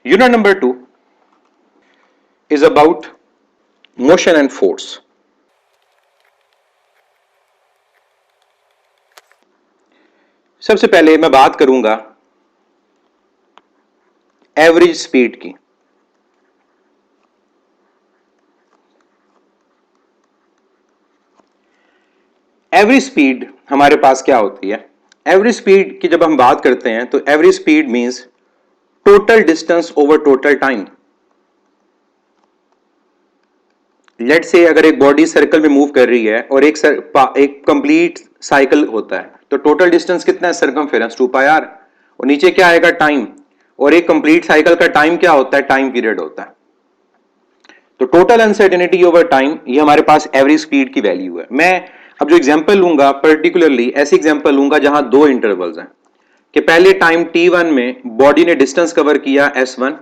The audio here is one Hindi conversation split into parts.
Unit number 2 is about motion and force. सबसे पहले मैं बात करूंगा एवरेज स्पीड की। एवरेज स्पीड हमारे पास क्या होती है? एवरेज स्पीड की जब हम बात करते हैं तो average speed means total distance over total time. लेट से अगर एक बॉडी सर्कल में मूव कर रही है और एक कंप्लीट साइकिल होता है तो टोटल डिस्टेंस कितना है? सर्कमफेरेंस 2πr, और नीचे क्या आएगा? टाइम। और एक कंप्लीट साइकिल का टाइम क्या होता है? टाइम पीरियड होता है। तो टोटल अनसर्टेनिटी ओवर टाइम ये हमारे पास एवरेज स्पीड की वैल्यू है। मैं अब जो एग्जांपल लूंगा पर्टिकुलरली ऐसी एग्जांपल लूंगा जहां दो इंटरवल्स हैं कि पहले टाइम t1 में बॉडी ने डिस्टेंस कवर किया s1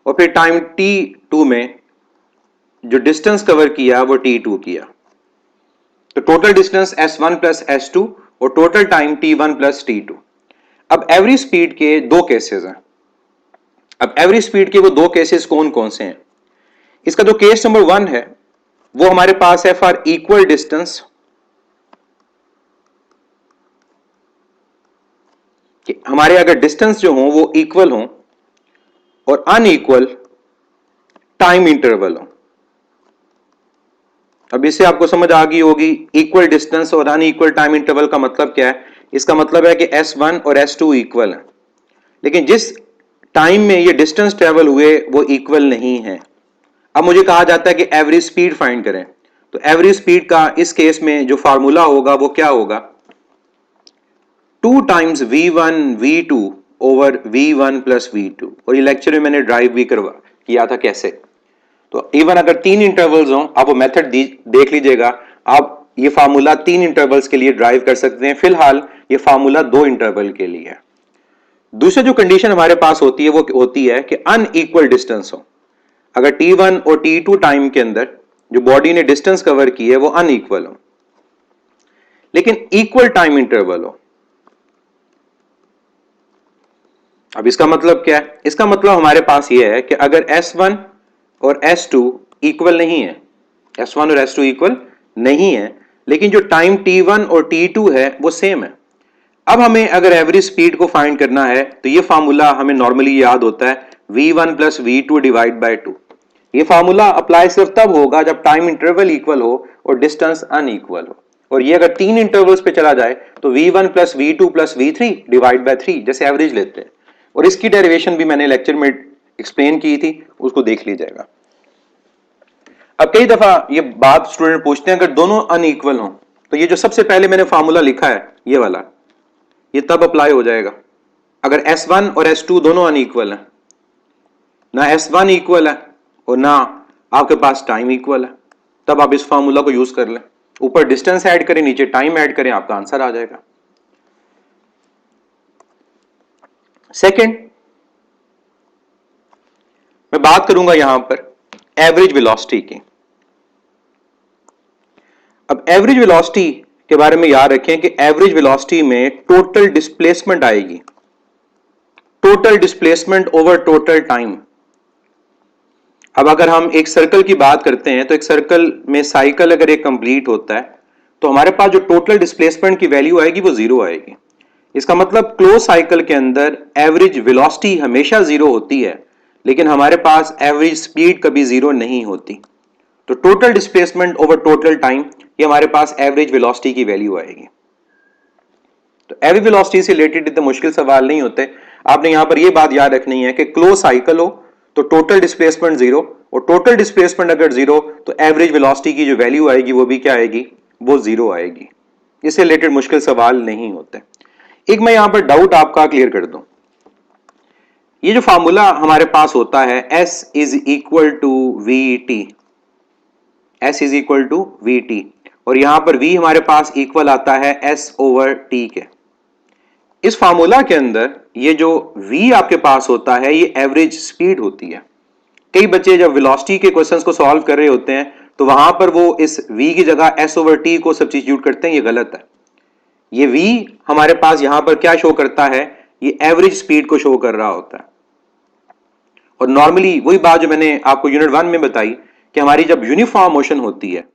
और फिर टाइम t2 में जो डिस्टेंस कवर किया वो t2 किया। तो total distance s1 plus s2 और total time t1 plus t2। अब एवरेज स्पीड के दो केसेस हैं। अब एवरेज स्पीड के वो दो केसेस कौन कौन से हैं? इसका जो केस नंबर 1 है वो हमारे पास है फॉर इक्वल डिस्टेंस, कि हमारे अगर डिस्टेंस जो हो वो इक्वल हो और अनइक्वल टाइम इंटरवल हो। अब इससे आपको समझ आ गई होगी इक्वल डिस्टेंस और अनइक्वल टाइम इंटरवल का मतलब क्या है। इसका मतलब है कि s1 और s2 इक्वल है, लेकिन जिस टाइम में ये डिस्टेंस ट्रेवल हुए वो इक्वल नहीं है। अब मुझे कहा जाता है कि एवरेज स्पीड फाइंड करें, तो एवरेज स्पीड का इस केस में जो फार्मूला होगा वो क्या होगा? 2 times v1 v2 over v1 plus v2। और ये लेक्चर में मैंने ड्राइव भी किया था कैसे। तो इवन अगर 3 इंटरवल्स हो आप वो मेथड देख लीजिएगा। आप ये फार्मूला 3 इंटरवल्स के लिए ड्राइव कर सकते हैं। फिलहाल ये फार्मूला 2 इंटरवल के लिए है। दूसरा जो कंडीशन हमारे पास होती है वो होती है कि अनइक्वल डिस्टेंस हो। अगर t1 और t2 टाइम के अंदर जो बॉडी ने डिस्टेंस कवर की है वो अनइक्वल हो लेकिन इक्वल टाइम इंटरवल हो। अब इसका मतलब क्या है? इसका मतलब हमारे पास ये है कि अगर s1 और s2 इक्वल नहीं है, s1 और s2 इक्वल नहीं है, लेकिन जो टाइम t1 और t2 है वो सेम है। अब हमें अगर एवरेज स्पीड को फाइंड करना है तो ये फार्मूला हमें नॉर्मली याद होता है v1 plus v2 divide by 2। ये फार्मूला अप्लाई सिर्फ तब होगा जब टाइम इंटरवल इक्वल हो और डिस्टेंस अनइक्वल हो। और ये अगर 3 इंटरवल्स पे चला जाए तो v1 plus v2 plus v3 divide by 3 जैसे एवरेज लेते हैं। और इसकी डेरिवेशन भी मैंने लेक्चर में एक्सप्लेन की थी, उसको देख लीजिएगा। अब कई दफा ये बात स्टूडेंट पूछते हैं अगर दोनों अनइक्वल हों तो ये जो सबसे पहले मैंने फार्मूला लिखा है ये वाला, ये तब अप्लाई हो जाएगा अगर s1 और s2 दोनों अनइक्वल है, ना s1 इक्वल है और ना आपके पास टाइम इक्वल है, तब आप इस फार्मूला को यूज कर लें। ऊपर डिस्टेंस ऐड करें, नीचे टाइम ऐड करें, आपका आंसर आ जाएगा। सेकंड मैं बात करूंगा यहां पर एवरेज वेलोसिटी की। अब एवरेज वेलोसिटी के बारे में याद रखें कि एवरेज वेलोसिटी में टोटल डिस्प्लेसमेंट आएगी, total displacement over total time. अब अगर हम एक सर्कल की बात करते हैं तो एक सर्कल में साइकिल अगर एक कंप्लीट होता है तो हमारे पास जो टोटल डिस्प्लेसमेंट की वैल्यू आएगी वो जीरो आएगी। इसका मतलब क्लोज साइकिल के अंदर एवरेज वेलोसिटी हमेशा जीरो होती है, लेकिन हमारे पास एवरेज स्पीड कभी जीरो नहीं होती। तो total displacement over total time ये हमारे पास एवरेज वेलोसिटी की वैल्यू आएगी। तो एवरेज वेलोसिटी से रिलेटेड इतने मुश्किल सवाल नहीं होते। आपने यहां पर यह बात याद रखनी है कि क्लोज साइकिल हो तो टोटल डिस्प्लेसमेंट जीरो, और टोटल डिस्प्लेसमेंट अगर जीरो तो एवरेज वेलोसिटी की जो वैल्यू आएगी वो भी क्या आएगी? वो जीरो आएगी। इससे रिलेटेड मुश्किल सवाल नहीं होते। एक मैं यहां पर डाउट आपका क्लियर कर दूं। ये जो फार्मूला हमारे पास होता है S is equal to v t, S is equal to v t, और यहां पर V हमारे पास इक्वल आता है S ओवर T के। इस फार्मूला के अंदर ये जो V आपके पास होता है ये एवरेज स्पीड होती है। कई बच्चे जब वेलोसिटी के क्वेश्चंस को सॉल्व कर रहे होते हैं तो वहां पर वो इस V की जगह S ओवर T को सब्स्टिट्यूट करते हैं, ये गलत है। ये V हमारे पास यहां पर क्या शो करता है? ये एवरेज स्पीड को शो कर रहा होता है। और नॉर्मली वही बात जो मैंने आपको यूनिट 1 में बताई कि हमारी जब यूनिफॉर्म मोशन होती है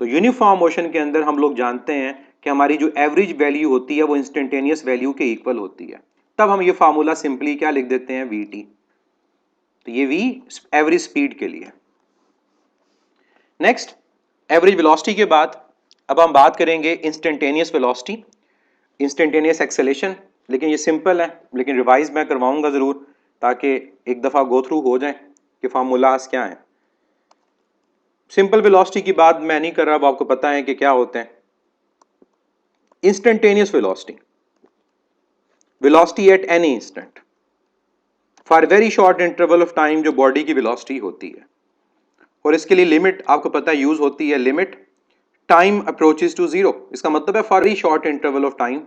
तो यूनिफॉर्म मोशन के अंदर हम लोग जानते हैं कि हमारी जो एवरेज वैल्यू होती है वो इंस्टेंटेनियस वैल्यू के इक्वल होती है। तब हम ये फार्मूला सिंपली क्या लिख देते हैं, वी टी। तो ये वी एवरेज स्पीड के लिए। नेक्स्ट, एवरेज वेलोसिटी के बाद अब हम बात करेंगे इंस्टेंटेनियस वेलोसिटी, इंस्टेंटेनियस एक्सेलेरेशन। लेकिन ये सिंपल है, लेकिन रिवाइज मैं करवाऊंगा जरूर ताकि एक दफा गो थ्रू हो जाए कि फार्मूलाज क्या है। सिंपल वेलोसिटी की बात मैं नहीं कर रहा, अब आपको पता है कि क्या होते हैं। Instantaneous velocity, velocity at any instant for very short interval of time, जो बॉडी की वेलोसिटी होती है। और इसके लिए लिमिट आपको पता है यूज होती है, limit time approaches to zero. इसका मतलब है for very short interval of time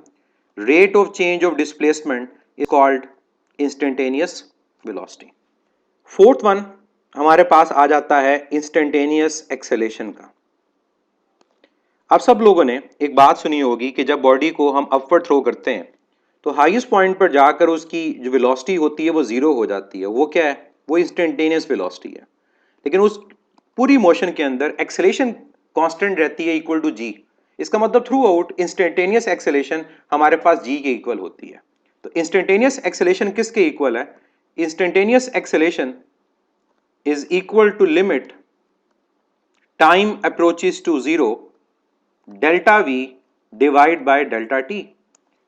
rate of change of displacement is called instantaneous velocity. Fourth one हमारे पास आ जाता है इंस्टेंटेनियस एक्सेलेरेशन का। आप सब लोगों ने एक बात सुनी होगी कि जब बॉडी को हम अपवर्ड थ्रो करते हैं तो हाईएस्ट पॉइंट पर जाकर उसकी जो वेलोसिटी होती है वो जीरो हो जाती है। वो क्या है, वो इंस्टेंटेनियस वेलोसिटी है। लेकिन उस पूरी मोशन के अंदर एक्सेलेरेशन कांस्टेंट रहती है, इक्वल टू जी। इसका मतलब थ्रू आउट इंस्टेंटेनियस एक्सेलेरेशन हमारे पास जी के इक्वल होती है। तो इंस्टेंटेनियस एक्सेलेरेशन किसके इक्वल है? Instantaneous acceleration is equal to limit time approaches to zero delta v divided by delta t,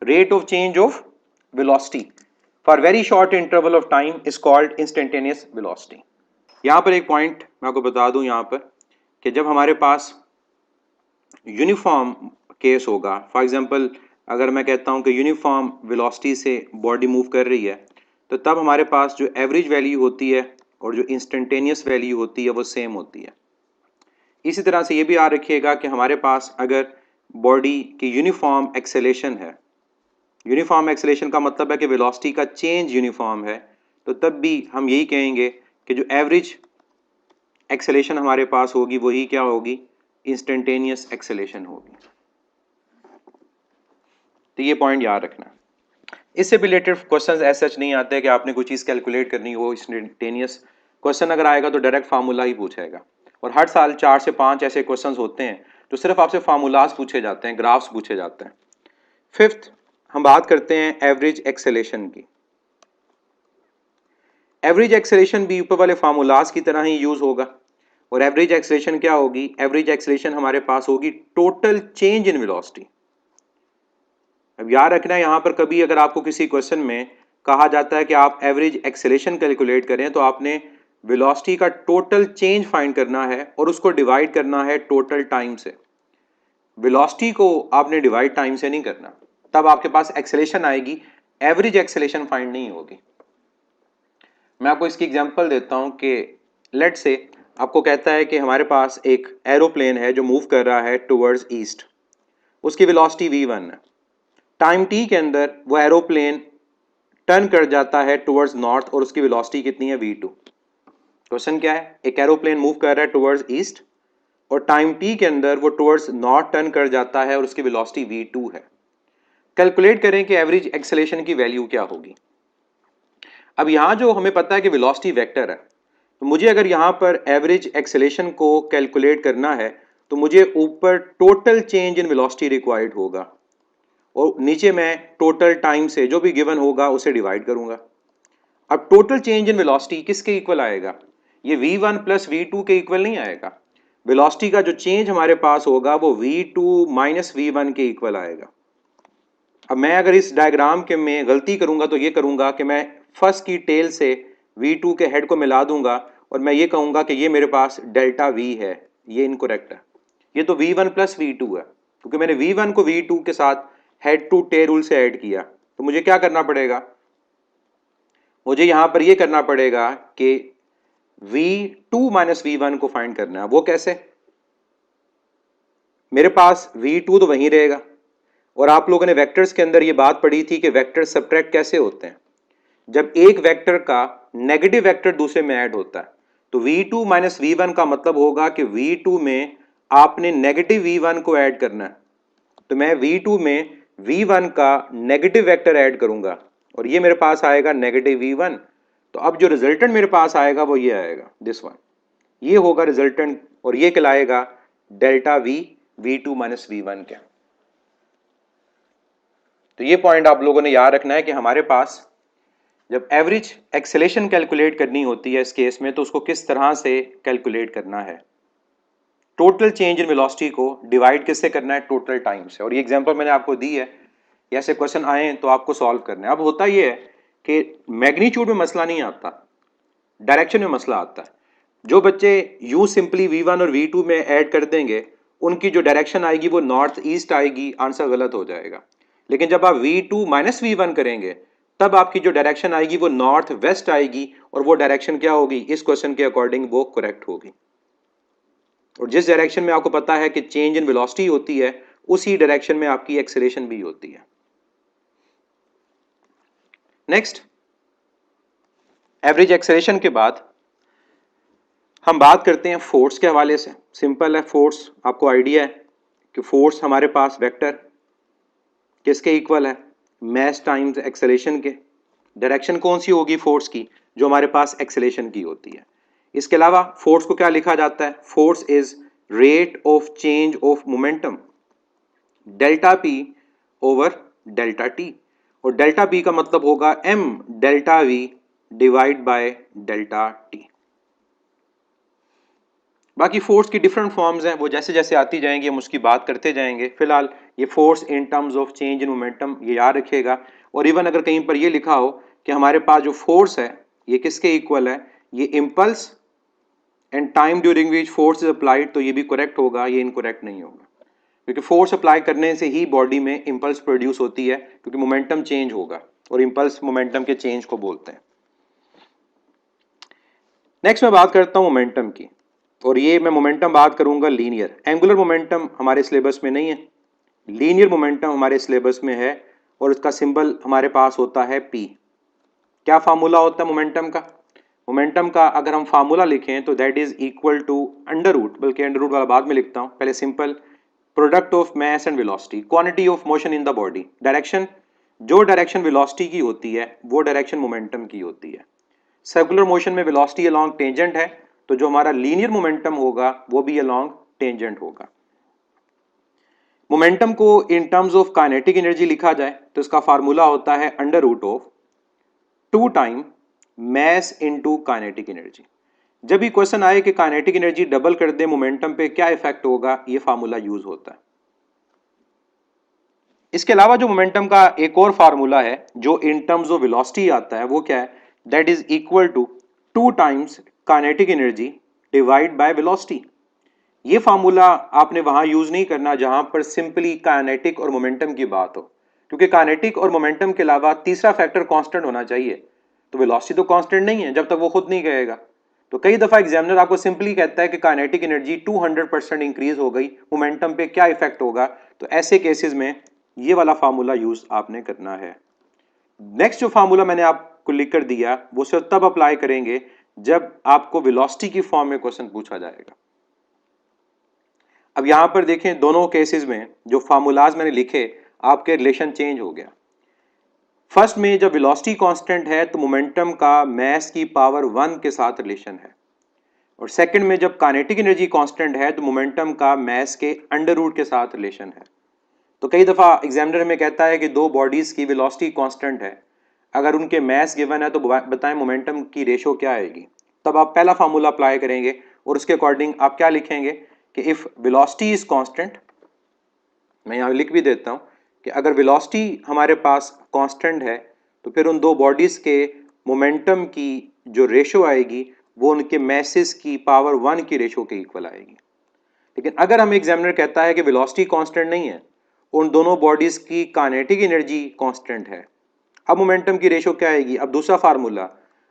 rate of change of velocity for very short interval of time is called instantaneous velocity। यहां पर एक पॉइंट मैं आपको बता दूं यहां पर कि जब हमारे पास यूनिफॉर्म केस होगा, फॉर एग्जांपल अगर मैं कहता हूं कि यूनिफॉर्म वेलोसिटी से बॉडी मूव कर रही है, तो तब हमारे पास जो एवरेज वैल्यू होती है और जो इंस्टेंटेनियस वैल्यू होती है वो सेम होती है। इसी तरह से ये भी याद रखिएगा कि हमारे पास अगर बॉडी की यूनिफॉर्म एक्सेलेरेशन है, यूनिफॉर्म एक्सेलेरेशन का मतलब है कि वेलोसिटी का चेंज यूनिफॉर्म है, तो तब भी हम यही कहेंगे कि जो एवरेज एक्सेलेरेशन हमारे पास होगी वही क्या होगी, इंस्टेंटेनियस एक्सेलेरेशन होगी। तो ये पॉइंट याद रखना। इससे रिलेटेड क्वेश्चंस ऐसे सच नहीं आते कि आपने कोई चीज़ कैलकुलेट करनी हो इंस्टेंटेनियस। क्वेश्चन अगर आएगा तो डायरेक्ट फार्मूला ही पूछेगा। और हर साल 4 से 5 ऐसे क्वेश्चंस होते हैं जो सिर्फ आपसे फार्मूलाज पूछे जाते हैं, ग्राफ्स पूछे जाते हैं। फिफ्थ हम बात करते हैं एवरेज एक्सेलेरेशन की। एवरेज एक्सेलेरेशन भी ऊपर वाले फार्मूलाज की तरह ही यूज होगा। और एवरेज एक्सेलेरेशन क्या होगी? एवरेज एक्सेलेरेशन हमारे पास होगी टोटल चेंज इन वेलोसिटी। अब याद रखना यहां पर कभी अगर आपको किसी क्वेश्चन में कहा जाता है कि आप एवरेज एक्सेलेरेशन कैलकुलेट करें तो आपने वेलोसिटी का टोटल चेंज फाइंड करना है और उसको डिवाइड करना है टोटल टाइम से। वेलोसिटी को आपने डिवाइड टाइम से नहीं करना, तब आपके पास एक्सेलेरेशन आएगी, एवरेज एक्सेलेरेशन फाइंड नहीं होगी। मैं आपको इसकी एग्जांपल देता हूं कि लेट से आपको कहता है कि हमारे पास एक एरोप्लेन है जो मूव कर रहा है टुवर्ड्स ईस्ट, उसकी वेलोसिटी v1 है। टाइम t के अंदर वो एरोप्लेन टर्न कर जाता है टुवर्ड्स नॉर्थ और उसकी वेलोसिटी कितनी है, v2। क्वेश्चन क्या है, एक एरोप्लेन मूव कर रहा है टुवर्ड्स ईस्ट और टाइम t के अंदर वो टुवर्ड्स नॉर्थ टर्न कर जाता है और उसकी वेलोसिटी v2 है। कैलकुलेट करें कि एवरेज एक्सेलेरेशन की वैल्यू क्या होगी। अब यहां जो हमें पता है कि वेलोसिटी वेक्टर है, तो मुझे अगर यहां पर एवरेज एक्सेलेरेशन को कैलकुलेट करना है तो मुझे ऊपर total change in velocity required होगा और नीचे मैं टोटल टाइम से जो भी गिवन होगा उसे डिवाइड करूंगा। अब टोटल चेंज इन वेलोसिटी किसके इक्वल आएगा? ये v1 प्लस v2 के इक्वल नहीं आएगा। वेलोसिटी का जो चेंज हमारे पास होगा वो v2 माइनस v1 के इक्वल आएगा। अब मैं अगर इस डायग्राम के में गलती करूंगा तो ये करूंगा कि मैं फर्स्ट की टेल से v2 के हेड को मिला दूंगा और मैं ये कहूंगा कि ये मेरे पास डेल्टा v है। ये इनकरेक्ट है, ये तो v1 प्लस v2 है, क्योंकि मैंने v1 को v2 के साथ हेड टू टेल रूल से ऐड किया। तो मुझे क्या करना पड़ेगा, मुझे यहां पर यह करना पड़ेगा कि v2 माइनस v1 को फाइंड करना है। वो कैसे? मेरे पास v2 तो वहीं रहेगा और आप लोगों ने वेक्टर्स के अंदर ये बात पढ़ी थी कि वेक्टर सबट्रैक्ट कैसे होते हैं, जब एक वेक्टर का नेगेटिव वेक्टर दूसरे में ऐड होता है। तो v2 माइनस v1 का मतलब होगा कि v2 में आपने नेगेटिव v1 को ऐड करना है। तो मैं v2 में v1 का नेगेटिव वेक्टर ऐड करूंगा और ये मेरे पास आएगा नेगेटिव v1 तो अब जो रिजल्टेंट मेरे पास आएगा वो ये आएगा, दिस वन, ये होगा रिजल्टेंट, और ये कहलाएगा delta we V2 minus V1 के। तो ये पॉइंट आप लोगों ने याद रखना है कि हमारे पास जब एवरेज एक्सेलेरेशन कैलकुलेट करनी होती है इस केस में, तो उसको किस तरह से कैलकुलेट करना है, टोटल चेंज इन वेलोसिटी को डिवाइड किससे करना है, टोटल टाइम से। और ये एग्जांपल मैंने आपको दी है, ऐसे क्वेश्चन आए तो आपको सॉल्व करना है। अब होता ये है कि मैग्नीट्यूड में मसला नहीं आता, डायरेक्शन में मसला आता है। जो बच्चे यू सिंपली V1 और V2 में ऐड कर देंगे, उनकी जो डायरेक्शन आएगी वो नॉर्थ ईस्ट आएगी, आंसर गलत हो जाएगा। लेकिन जब आप V2 माइनस V1 करेंगे, तब आपकी जो डायरेक्शन आएगी वो नॉर्थ वेस्ट आएगी, और वो डायरेक्शन क्या होगी, इस क्वेश्चन के अकॉर्डिंग वो करेक्ट होगी। और जिस डायरेक्शन में आपको पता है कि चेंज इन वेलोसिटी होती है, उसी डायरेक्शन में आपकी एक्सेलरेशन भी होती है। नेक्स्ट, एवरेज एक्सेलरेशन के बाद हम बात करते हैं फोर्स के हवाले से। सिंपल है, फोर्स आपको आइडिया है कि फोर्स हमारे पास वेक्टर किसके इक्वल है, मास टाइम्स एक्सेलरेशन के। डायरेक्शन कौन सी होगी फोर्स की, जो हमारे पास एक्सेलरेशन की होती है। इसके अलावा फोर्स को क्या लिखा जाता है, force is rate of change of momentum delta P over delta T, और डेल्टा पी का मतलब होगा m delta we divide by delta T. बाकी फोर्स की डिफरेंट फॉर्म्स हैं, वो जैसे जैसे आती जाएंगी हम उसकी बात करते जाएंगे। फिलहाल ये force in terms of change in momentum ये याद रखिएगा। और इवन अगर कहीं पर ये लिखा हो कि हमारे पास जो फोर्स है ये किसके इक्वल है, ये impulse and time during which force is applied, तो ये भी करेक्ट होगा, ये इनकरेक्ट नहीं होगा, क्योंकि फोर्स अप्लाई करने से ही बॉडी में इम्पल्स प्रोड्यूस होती है, क्योंकि मोमेंटम चेंज होगा, और इम्पल्स मोमेंटम के चेंज को बोलते हैं। नेक्स्ट मैं बात करता हूं मोमेंटम की, और ये मैं मोमेंटम बात करूंगा लीनियर। एंगुलर मोमेंटम हमारे सिलेबस में नहीं है, लीनियर मोमेंटम हमारे सिलेबस में है, और इसका सिंबल हमारे पास होता है P। क्या फार्मूला होता है मोमेंटम का, मोमेंटम का अगर हम फार्मूला लिखें तो that is equal to under root, बल्कि अंडर रूट वाला बाद में लिखता हूं, पहले simple product of mass and velocity quantity of motion in the body. Direction, जो डायरेक्शन वेलोसिटी की होती है वो डायरेक्शन मोमेंटम की होती है। सर्कुलर मोशन में वेलोसिटी अलोंग टेंजेंट है, तो जो हमारा लीनियर मोमेंटम होगा वो भी अलोंग टेंजेंट होगा। मोमेंटम को in terms of kinetic energy लिखा जाए तो इसका फार्मूला होता है under root of 2 time mass into kinetic energy. जब भी क्वेश्चन आए कि काइनेटिक एनर्जी डबल कर दे मोमेंटम पे क्या इफेक्ट होगा, ये फार्मूला यूज होता है। इसके अलावा जो मोमेंटम का एक और फार्मूला है जो इन टर्म्स ऑफ वेलोसिटी आता है, वो क्या है, that is equal to 2 times kinetic energy divide by velocity. ये फार्मूला आपने वहां यूज नहीं करना जहां पर सिंपली काइनेटिक और मोमेंटम की बात हो, क्योंकि काइनेटिक और मोमेंटम के अलावा तीसरा फैक्टर कांस्टेंट होना चाहिए। तो वेलोसिटी तो कांस्टेंट नहीं है जब तक वो खुद नहीं कहेगा। तो कई दफा एग्जामिनर आपको सिंपली कहता है कि काइनेटिक एनर्जी 200% इंक्रीज हो गई, मोमेंटम पे क्या इफेक्ट होगा, तो ऐसे केसेस में ये वाला फार्मूला यूज आपने करना है। नेक्स्ट जो फार्मूला मैंने आपको लिख कर दिया वो सिर्फ तब अप्लाई करेंगे जब आपको वेलोसिटी की फॉर्म में क्वेश्चन पूछा जाएगा। अब यहां पर देखें, दोनों केसेस में जो फार्मूलाज मैंने लिखे आपके रिलेशन चेंज हो गया। फर्स्ट में जब वेलोसिटी कांस्टेंट है तो मोमेंटम का मास की पावर 1 के साथ रिलेशन है, और सेकंड में जब काइनेटिक एनर्जी कांस्टेंट है तो मोमेंटम का मास के अंडर रूट के साथ रिलेशन है। तो कई दफा एग्जामिनर में कहता है कि दो बॉडीज की वेलोसिटी कांस्टेंट है, अगर उनके मास गिवन है तो बताएं मोमेंटम की रेशो क्या आएगी। तब आप पहला फार्मूला अप्लाई करेंगे और उसके अकॉर्डिंग आप क्या लिखेंगे कि इफ वेलोसिटी इज कांस्टेंट, मैं यहां लिख भी देता हूं कि अगर वेलोसिटी हमारे पास कांस्टेंट है तो फिर उन दो बॉडीज के मोमेंटम की जो रेशो आएगी वो उनके मैसेस की पावर 1 की रेशो के इक्वल आएगी। लेकिन अगर हमें एग्जामिनर कहता है कि वेलोसिटी कांस्टेंट नहीं है, उन दोनों बॉडीज की काइनेटिक एनर्जी कांस्टेंट है, अब मोमेंटम की रेशो क्या आएगी। अब दूसरा फार्मूला,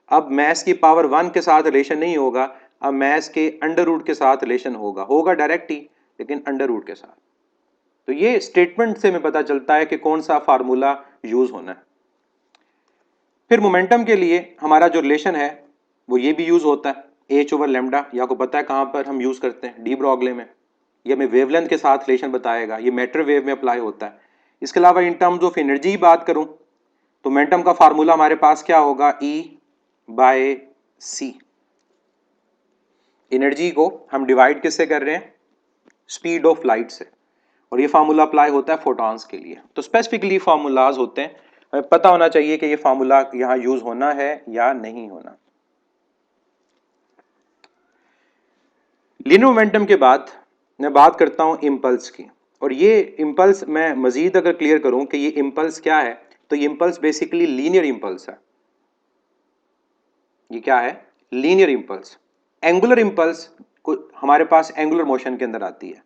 अब मास की पावर 1 के साथ रिलेशन नहीं होगा, अब मास के अंडर रूट के साथ रिलेशन होगा डायरेक्ट ही, लेकिन अंडर रूट के साथ। तो ये स्टेटमेंट से हमें पता चलता है कि कौन सा फार्मूला यूज होना है। फिर मोमेंटम के लिए हमारा जो रिलेशन है वो ये भी यूज होता है, एच ओवर लेमडा। ये आपको पता है कहां पर हम यूज करते हैं, डी ब्रॉगले में। ये हमें वेवलेंथ के साथ रिलेशन बताएगा, ये मैटर वेव में अप्लाई होता है। इसके अलावा इन टर्म्स ऑफ एनर्जी बात करूं तो मोमेंटम का फार्मूला हमारे पास क्या होगा, ई बाय सी। एनर्जी को हम डिवाइड किससे कर रहे हैं? स्पीड ऑफ लाइट से। और ये फार्मूला अप्लाई होता है फोटॉन्स के लिए। तो स्पेसिफिकली फार्मूलाज होते हैं, हमें पता होना चाहिए कि ये फार्मूला यहां यूज होना है या नहीं होना। लीनियर मोमेंटम के बाद मैं बात करता हूं इंपल्स की। और ये इंपल्स मैं मजीद अगर क्लियर करूं कि ये इंपल्स क्या है, तो ये इंपल्स बेसिकली लीनियर इंपल्स है। ये क्या है? Linear impulse. एंगुलर इंपल्स को हमारे पास एंगुलर मोशन के अंदर आती है।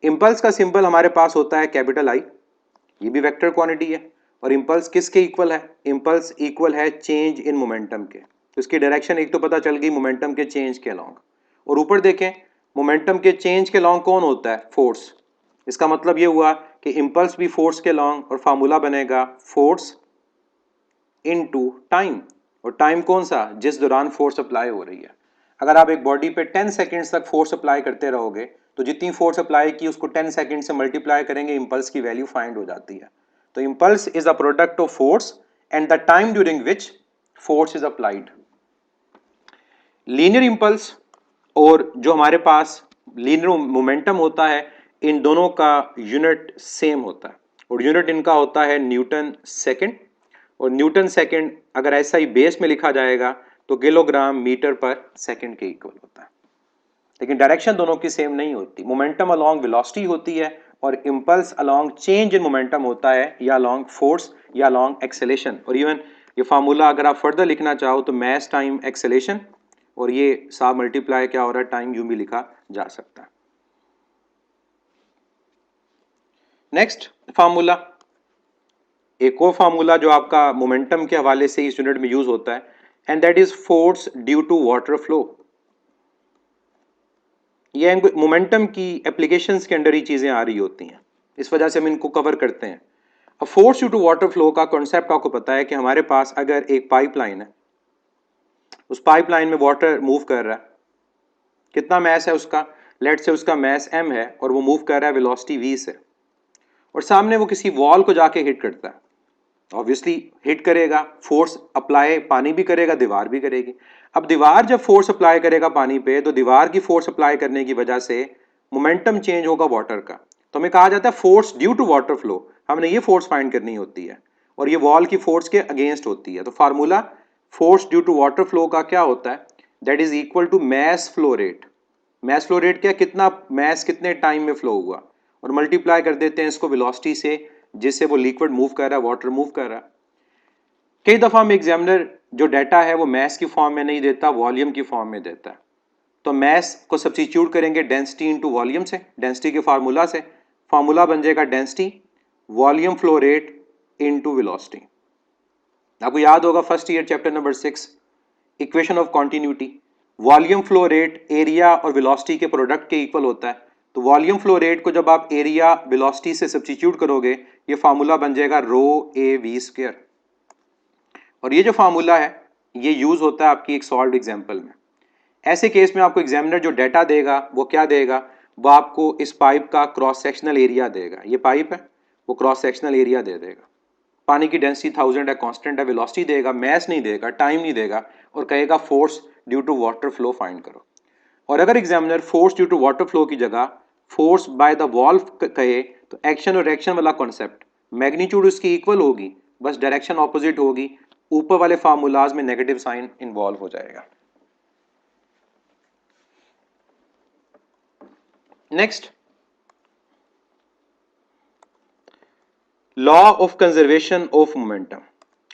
इंपल्स का सिंबल हमारे पास होता है कैपिटल आई, ये भी वेक्टर क्वांटिटी है। और इंपल्स किसके इक्वल है? इंपल्स इक्वल है चेंज इन मोमेंटम के। तो इसकी डायरेक्शन एक तो पता चल गई मोमेंटम के चेंज के अलोंग। और ऊपर देखें, मोमेंटम के चेंज के अलोंग कौन होता है? फोर्स। इसका मतलब ये हुआ कि इंपल्स भी फोर्स के अलोंग, और फार्मूला बनेगा फोर्स इनटू टाइम। और टाइम कौन सा? जिस दौरान फोर्स अप्लाई हो रही है। अगर आप एक बॉडी पे 10 सेकेंड्स तक फोर्स अप्लाई करते रहोगे, तो जितनी फोर्स अप्लाई की उसको 10 सेकेंड से मल्टीप्लाई करेंगे, इंपल्स की वैल्यू फाइंड हो जाती है। तो impulse is a product of force and the time during which force is applied. Linear impulse और जो हमारे पास लीनियर मोमेंटम होता है, इन दोनों का यूनिट सेम होता है। और यूनिट इनका होता है न्यूटन सेकेंड। और न्यूटन सेकेंड अगर ऐसा ही बेस में लिखा जाएगा तो किलोग्राम मीटर पर सेकेंड के इक्वल होता है। लेकिन डायरेक्शन दोनों की सेम नहीं होती। मोमेंटम अलोंग वेलोसिटी होती है और impulse along change in momentum होता है, या अलोंग फोर्स या अलोंग एक्सेलेरेशन। और इवन ये फार्मूला अगर आप फर्दर लिखना चाहो तो मैस टाइम एक्सेलेरेशन, और ये साथ मल्टीप्लाई क्या हो रहा है? टाइम यूं भी लिखा जा सकता है। नेक्स्ट फार्मूला, एक और फार्मूला जो आपका मोमेंटम के हवाले से इस यूनिट में यूज होता है, and that is force due to water flow. ये मोमेंटम की एप्लीकेशंस के अंदर ही चीजें आ रही होती हैं, इस वजह से हम इनको कवर करते हैं। अब force due to water flow का कॉन्सेप्ट आपको पता है कि हमारे पास अगर एक पाइपलाइन है, उस पाइपलाइन में वाटर मूव कर रहा है, कितना मैस है उसका? लेट से उसका मैस m है और वो मूव कर रहा है वेलोसिटी v से, और सामने वो किसी वॉल को जाके हिट करता है। ऑब्वियसली हिट करेगा, फोर्स अप्लाई पानी भी करेगा, दीवार भी करेगी। अब दीवार जब फोर्स अप्लाई करेगा पानी पे, तो दीवार की फोर्स अप्लाई करने की वजह से मोमेंटम चेंज होगा वाटर का। तो हमें कहा जाता है force due to water flow. हमने ये फोर्स फाइंड करनी होती है, और ये वॉल की फोर्स के अगेंस्ट होती है। तो formula force due to water flow का क्या होता है? That is equal to mass flow rate. Mass flow rate क्या? कितना मैस कितने टाइम में फ्लो हुआ, और मल्टीप्लाई कर देते हैं इसको वेलोसिटी से जिससे वो लिक्विड मूव कर रहा है, वाटर मूव कर रहा है। कई दफा हम एग्जामिनर जो डाटा है वो मैस की फॉर्म में नहीं देता, वॉल्यूम की फॉर्म में देता है। तो मैस को सब्स्टिट्यूट करेंगे डेंसिटी इनटू वॉल्यूम से, डेंसिटी के फार्मूला से। फार्मूला बन जाएगा density volume flow rate into velocity. आपको याद होगा first year chapter number 6 equation of continuity, volume flow rate area और वेलोसिटी के प्रोडक्ट के इक्वल होता है। तो वॉल्यूम फ्लो रेट को जब आप एरिया वेलोसिटी से सब्स्टिट्यूट करोगे, ये फार्मूला बन जाएगा रो ए वी स्क्वायर। और ये जो फार्मूला है ये यूज होता है आपकी एक सॉल्व एग्जांपल में। ऐसे केस में आपको एग्जामिनर जो डाटा देगा वो क्या देगा? वो आपको इस पाइप का क्रॉस सेक्शनल एरिया देगा। ये पाइप है, वो क्रॉस सेक्शनल एरिया दे देगा। पानी की डेंसिटी 1000 है, कांस्टेंट है, वेलोसिटी देगा, मैस नहीं देगा, टाइम नहीं देगा, और कहेगा force due to water flow find करो। और अगर examiner force due to water flow की जगह फोर्स बाय द वॉल कहे, तो एक्शन और रिएक्शन वाला कॉन्सेप्ट, मैग्नीट्यूड उसकी इक्वल होगी, बस डायरेक्शन ऑपोजिट होगी। ऊपर वाले फार्मूलाज में नेगेटिव साइन इन्वॉल्व हो जाएगा। Next, law of conservation of momentum,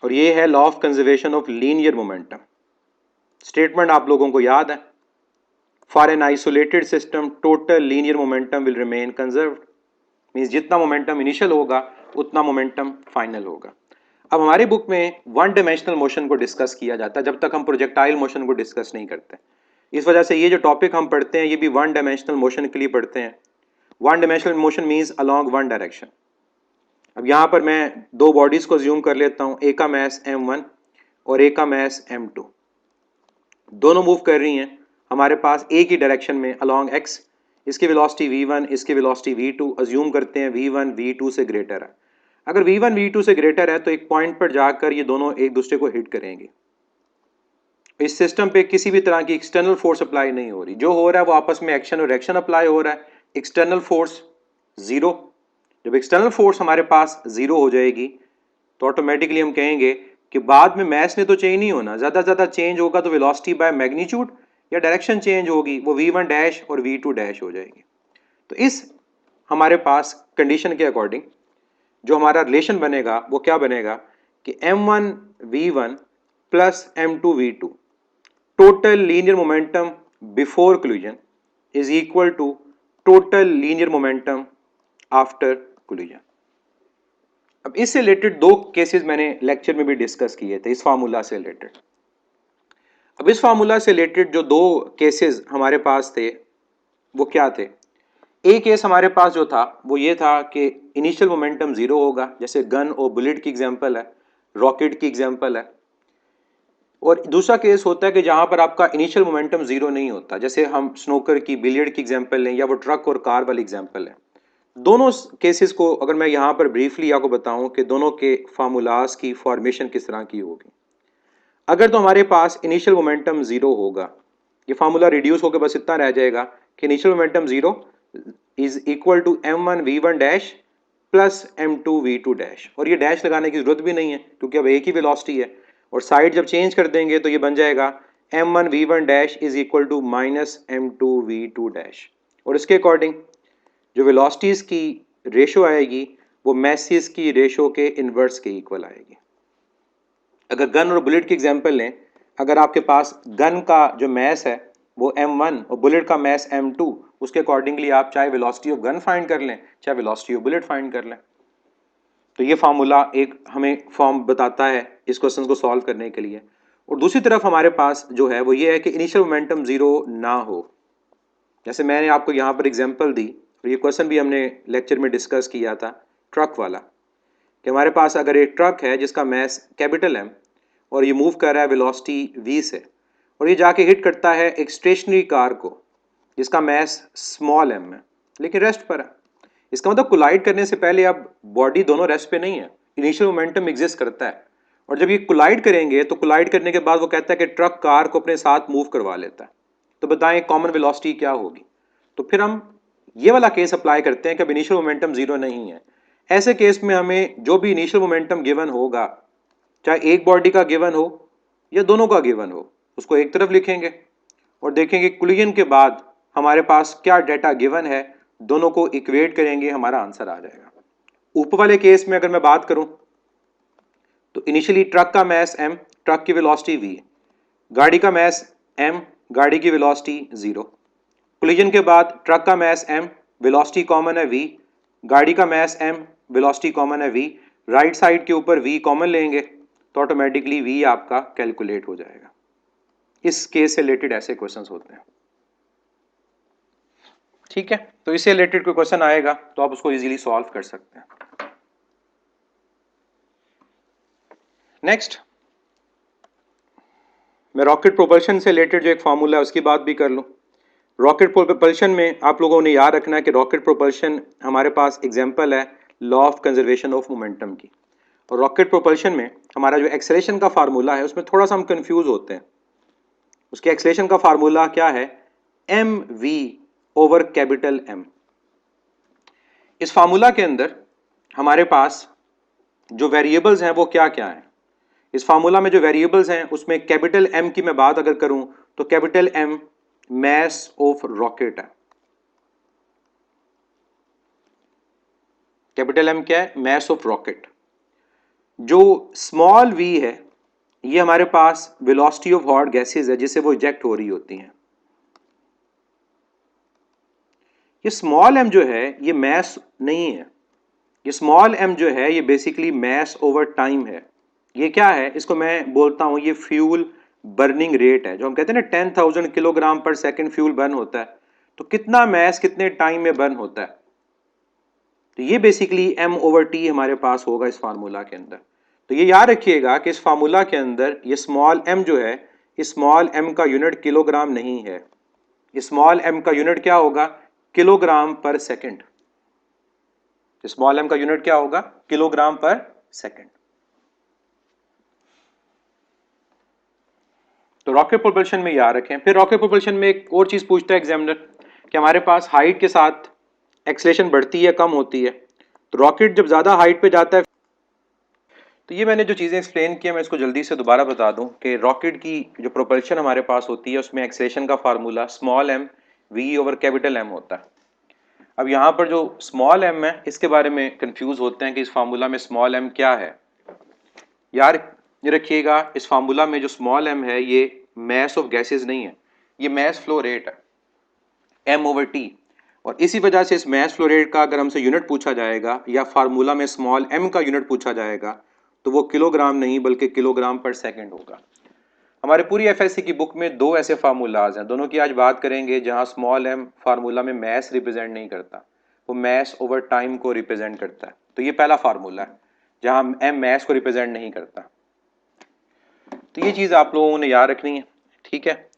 और ये है law of conservation of linear momentum. Statement आप लोगों को याद है, for an isolated system total linear momentum will remain conserved. Means जितना मोमेंटम इनिशियल होगा उतना मोमेंटम फाइनल होगा। अब हमारी बुक में वन डायमेंशनल मोशन को डिस्कस किया जाता है जब तक हम प्रोजेक्टाइल मोशन को डिस्कस नहीं करते। इस वजह से ये जो टॉपिक हम पढ़ते हैं ये भी वन डायमेंशनल मोशन के लिए पढ़ते हैं। One dimensional motion means along one direction. अब यहाँ पर मैं दो बॉडीज को ज्यूम कर लेता हूँ, एक का मैस m1 और एक का मैस m2। दोनों मूव कर रही हैं हमारे पास एक ही डायरेक्शन में अलोंग x। इसकी वेलोसिटी v1, इसकी वेलोसिटी v2। अज्यूम करते हैं v1 v2 से ग्रेटर है। अगर v1 v2 से ग्रेटर है तो एक पॉइंट पर जाकर ये दोनों एक दूसरे को हिट करेंगे, इस सिस्टम पे किसी भी तरह की एक्सटर्नल फोर्स अप्लाई नहीं हो रही, जो हो रहा है वो आपस में एक्शन और रिएक्शन अप्लाई हो रहा है। एक्सटर्नल फोर्स जीरो, जब एक्सटर्नल फोर्स हमारे पास जीरो हो जाएगी तो ऑटोमेटिकली हम कहेंगे कि बाद में मैस ने तो चेंज नहीं होना, ज़्यादा ज़्यादा चेंज होगा तो वेलोसिटी बाय मैग्नीट्यूड या डायरेक्शन चेंज होगी, वो v1 डैश और v2 डैश हो जाएगी। तो इस हमारे पास कंडीशन के अकॉर्डिंग जो हमारा रिलेशन बनेगा वो क्या बनेगा कि m1 v1 plus m2 v2 total linear momentum before collision is equal to total linear momentum after collision. अब इससे रिलेटेड दो केसेस मैंने लेक्चर में भी डिस्कस किए थे इस फार्मूला से रिलेटेड। अब इस फार्मूला से रिलेटेड जो दो केसेस हमारे पास थे वो क्या थे? एक केस हमारे पास जो था वो ये था कि इनिशियल मोमेंटम जीरो होगा, जैसे गन और बुलेट की एग्जांपल है, रॉकेट की एग्जांपल है। और दूसरा केस होता है कि जहां पर आपका इनिशियल मोमेंटम जीरो नहीं होता, जैसे हम स्नोकर की, बिलियर्ड की एग्जांपल लें या वो ट्रक और कार वाली एग्जांपल है। दोनों केसेस को अगर मैं यहां पर ब्रीफली आपको बताऊं कि दोनों के फार्मूलाज की फॉर्मेशन किस तरह की होगी। अगर तो हमारे पास इनिशियल मोमेंटम जीरो होगा, ये फार्मूला रिड्यूस होकर बस इतना रह जाएगा कि initial momentum zero is equal to m1 v1 dash plus m2 v2 dash, और ये डैश लगाने की जरूरत भी नहीं है क्योंकि अब एक ही वेलोसिटी है, और साइड जब चेंज कर देंगे तो ये बन जाएगा m1 v1 dash is equal to minus m2 v2 dash. और इसके अकॉर्डिंग जो वेलोसिटीज की रेशो आएगी वो मैसेस की रेशो के इन्वर्स के इक्वल आएगी। अगर गन और बुलेट की एग्जांपल लें, अगर आपके पास गन का जो मैस है वो m1 और बुलेट का मैस m2, उसके अकॉर्डिंगली आप चाहे वेलोसिटी ऑफ गन फाइंड कर लें चाहे वेलोसिटी ऑफ बुलेट फाइंड कर लें। तो ये फार्मूला एक हमें फॉर्म बताता है इस क्वेश्चन को सॉल्व करने के लिए। और दूसरी तरफ हमारे पास जो है वो ये है कि इनिशियल मोमेंटम जीरो ना हो, जैसे मैंने आपको यहाँ पर एग्जांपल दी और ये क्वेश्चन भी हमने लेक्चर में डिस्कस किया था ट्रक वाला, कि हमारे पास अगर एक ट्रक है जिसका मैस कैपिटल M और ये मूव कर रहा है वेलोसिटी v से, और ये जाके हिट करता है एक स्टेशनरी कार को जिसका मैस स्मॉल m है लेकिन रेस्ट पर है। इसका मतलब कोलाइड करने से पहले अब बॉडी दोनों रेस्ट पे नहीं है, इनिशियल मोमेंटम एग्जिस्ट करता है, और जब ये कोलाइड करेंगे तो कोलाइड करने के बाद वो कहता है कि ट्रक कार को अपने साथ मूव करवा लेता है। तो बताएं कॉमन वेलोसिटी क्या होगी? तो फिर हम ये वाला केस अप्लाई करते हैं कि अब इनिशियल मोमेंटम जीरो नहीं है। ऐसे केस में हमें जो भी इनिशियल मोमेंटम गिवन होगा, चाहे एक बॉडी का गिवन हो या दोनों का गिवन हो, उसको एक तरफ लिखेंगे और देखेंगे कोलिजन के बाद हमारे पास क्या डेटा गिवन है, दोनों को इक्वेट करेंगे, हमारा आंसर आ जाएगा। ऊपर वाले केस में अगर मैं बात करूं तो इनिशियली ट्रक का मैस m, ट्रक की वेलोसिटी v, गाड़ी का मैस m, गाड़ी की वेलोसिटी 0। कोलिजन के बाद ट्रक का मैस m, वेलोसिटी कॉमन है v, गाड़ी का मैस m, वेलोसिटी कॉमन है v, राइट साइड के ऊपर v कॉमन लेंगे तो ऑटोमेटिकली v आपका कैलकुलेट हो जाएगा। इस केस से रिलेटेड ऐसे क्वेश्चंस होते हैं। ठीक है, तो इससे रिलेटेड कोई क्वेश्चन आएगा तो आप उसको इजीली सॉल्व कर सकते हैं। नेक्स्ट, मैं रॉकेट प्रोपल्शन से रिलेटेड जो एक फार्मूला है उसकी बात भी कर लूं। रॉकेट प्रोपल्शन में आप लोगों ने याद रखना है कि रॉकेट प्रोपल्शन हमारे पास एग्जांपल है law of conservation of momentum की, और रॉकेट प्रोपल्शन में हमारा जो एक्सेलरेशन का फार्मूला है उसमें थोड़ा सा हम कंफ्यूज होते हैं। उसके एक्सेलरेशन का फार्मूला क्या है? M v over capital M. इस फार्मूला के अंदर हमारे पास जो वेरिएबल्स हैं वो क्या क्या हैं? इस फार्मूला में जो वेरिएबल्स हैं उसमें कैपिटल एम की मैं बात अगर करूं तो capital M mass of rocket है। कैपिटल एम क्या है? Mass of rocket. जो स्मॉल वी है ये हमारे पास वेलोसिटी ऑफ हॉट गैसेस है जिससे वो इजेक्ट हो रही होती हैं। ये स्मॉल एम जो है ये मैस नहीं है, ये स्मॉल एम जो है ये बेसिकली मैस ओवर टाइम है। ये क्या है? इसको मैं बोलता हूं ये फ्यूल बर्निंग रेट है। जो हम कहते हैं ना 10,000 किलोग्राम पर सेकंड फ्यूल बर्न होता है, तो कितना मैस कितने टाइम में बर्न होता है, तो ये बेसिकली एम ओवर टी हमारे पास होगा इस फार्मूला के अंदर। तो ये याद रखिएगा कि इस फार्मूला के अंदर ये स्मॉल एम जो है, इस स्मॉल एम का यूनिट किलोग्राम नहीं है, स्मॉल एम का यूनिट क्या होगा? किलोग्राम पर सेकंड। स्मॉल एम का यूनिट क्या होगा? किलोग्राम पर सेकंड। तो रॉकेट प्रोपल्शन में याद रखें। फिर रॉकेट प्रोपल्शन में एक और चीज पूछता है एग्जामिनर कि हमारे पास हाइट के साथ एक्सेलेरेशन बढ़ती है कम होती है। तो रॉकेट जब ज्यादा हाइट पे जाता है, तो ये मैंने जो चीजें एक्सप्लेन की मैं इसको जल्दी से दोबारा बता दूं कि रॉकेट की जो प्रोपल्शन हमारे पास होती है उसमें एक्सेलेरेशन का formula small m v over capital M होता है। अब यहाँ पर जो स्मॉल एम है इसके बारे में कंफ्यूज होते हैं कि इस फार्मूला में स्मॉल एम क्या है। यार ये रखिएगा, इस फार्मूला में जो स्मॉल एम है ये मैस ऑफ गैसेस नहीं है, ये मैस फ्लो रेट है, एम ओवर टी। और इसी वजह से इस मैस फ्लो रेट का अगर हमसे यूनिट पूछा जाएगा या फार्मूला में स्मॉल एम का यूनिट पूछा जाएगा तो वो किलोग्राम नहीं बल्कि किलोग्राम पर सेकंड होगा। हमारे पूरी एफएससी की बुक में दो ऐसे फार्मूलाज हैं, दोनों की आज बात करेंगे, जहां स्मॉल एम फार्मूला में मैस रिप्रेजेंट नहीं करता, वो मैस ओवर टाइम को रिप्रेजेंट करता है। तो ये पहला फार्मूला है जहां एम मैस को रिप्रेजेंट नहीं करता। तो ये चीज आप लोगों ने याद रखनी है, ठीक है।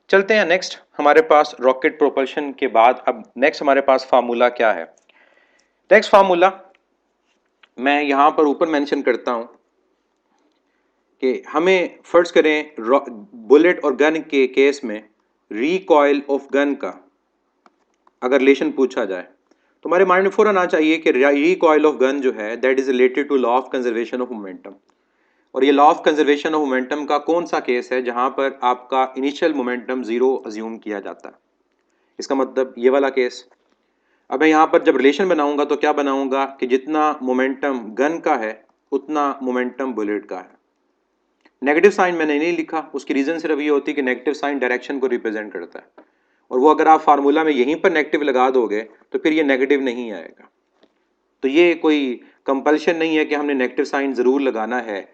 चलते हैं नेक्स्ट, हमारे पास रॉकेट प्रोपल्शन के बाद अब नेक्स्ट हमारे पास फार्मूला क्या है। नेक्स्ट फार्मूला मैं यहां पर ऊपर मेंशन करता हूं कि हमें फर्ज करें बुलेट और गन के केस में रिकॉइल ऑफ गन का अगर रिलेशन पूछा जाए तो हमारे माइंड में फौरन आना चाहिए कि रिकॉइल ऑफ गन जो है that is related to law of conservation of momentum. और ये law of conservation of momentum का कौन सा केस है जहां पर आपका इनिशियल मोमेंटम जीरो अज्यूम किया जाता है। इसका मतलब ये वाला केस। अब मैं यहाँ पर जब रिलेशन बनाऊंगा तो क्या बनाऊंगा कि जितना मोमेंटम गन का है उतना मोमेंटम बुलेट का है। नेगेटिव साइन मैंने नहीं लिखा, उसकी रीजन सिर्फ ये होती है कि नेगेटिव साइन डायरेक्शन को रिप्रेजेंट करता है, और वो अगर आप फार्मूला में यहीं पर नेगेटिव लगा दोगे तो फिर ये नेगेटिव नहीं आएगा। तो ये कोई कंपल्शन नहीं है कि हमने नेगेटिव साइन जरूर लगाना है।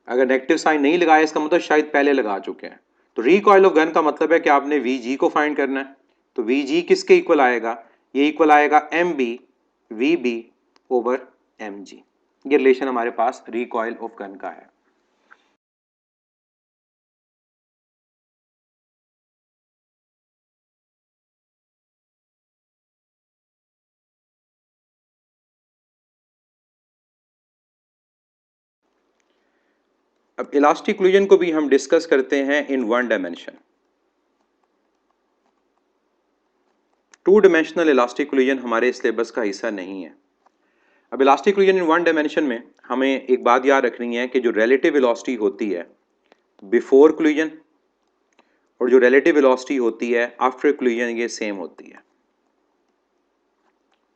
अगर नेगेटिव साइन नहीं लगाया इसका मतलब शायद पहले लगा चुके हैं। तो रिकॉइल ऑफ गन का मतलब है कि आपने वी जी को फाइंड करना है। तो वी जी किसके इक्वल आएगा, ये इक्वल आएगा m b v b over m g. ये रिलेशन हमारे पास रिकॉइल ऑफ गन का है। अब इलास्टिक कोलिजन को भी हम डिस्कस करते हैं in one dimension. Two dimensional elastic collision हमारे सिलेबस का हिस्सा नहीं है। अब elastic collision in one dimension में हमें एक बात याद रखनी है कि जो रिलेटिव वेलोसिटी होती है बिफोर कोलिजन और जो रिलेटिव वेलोसिटी होती है आफ्टर कोलिजन ये सेम होती है।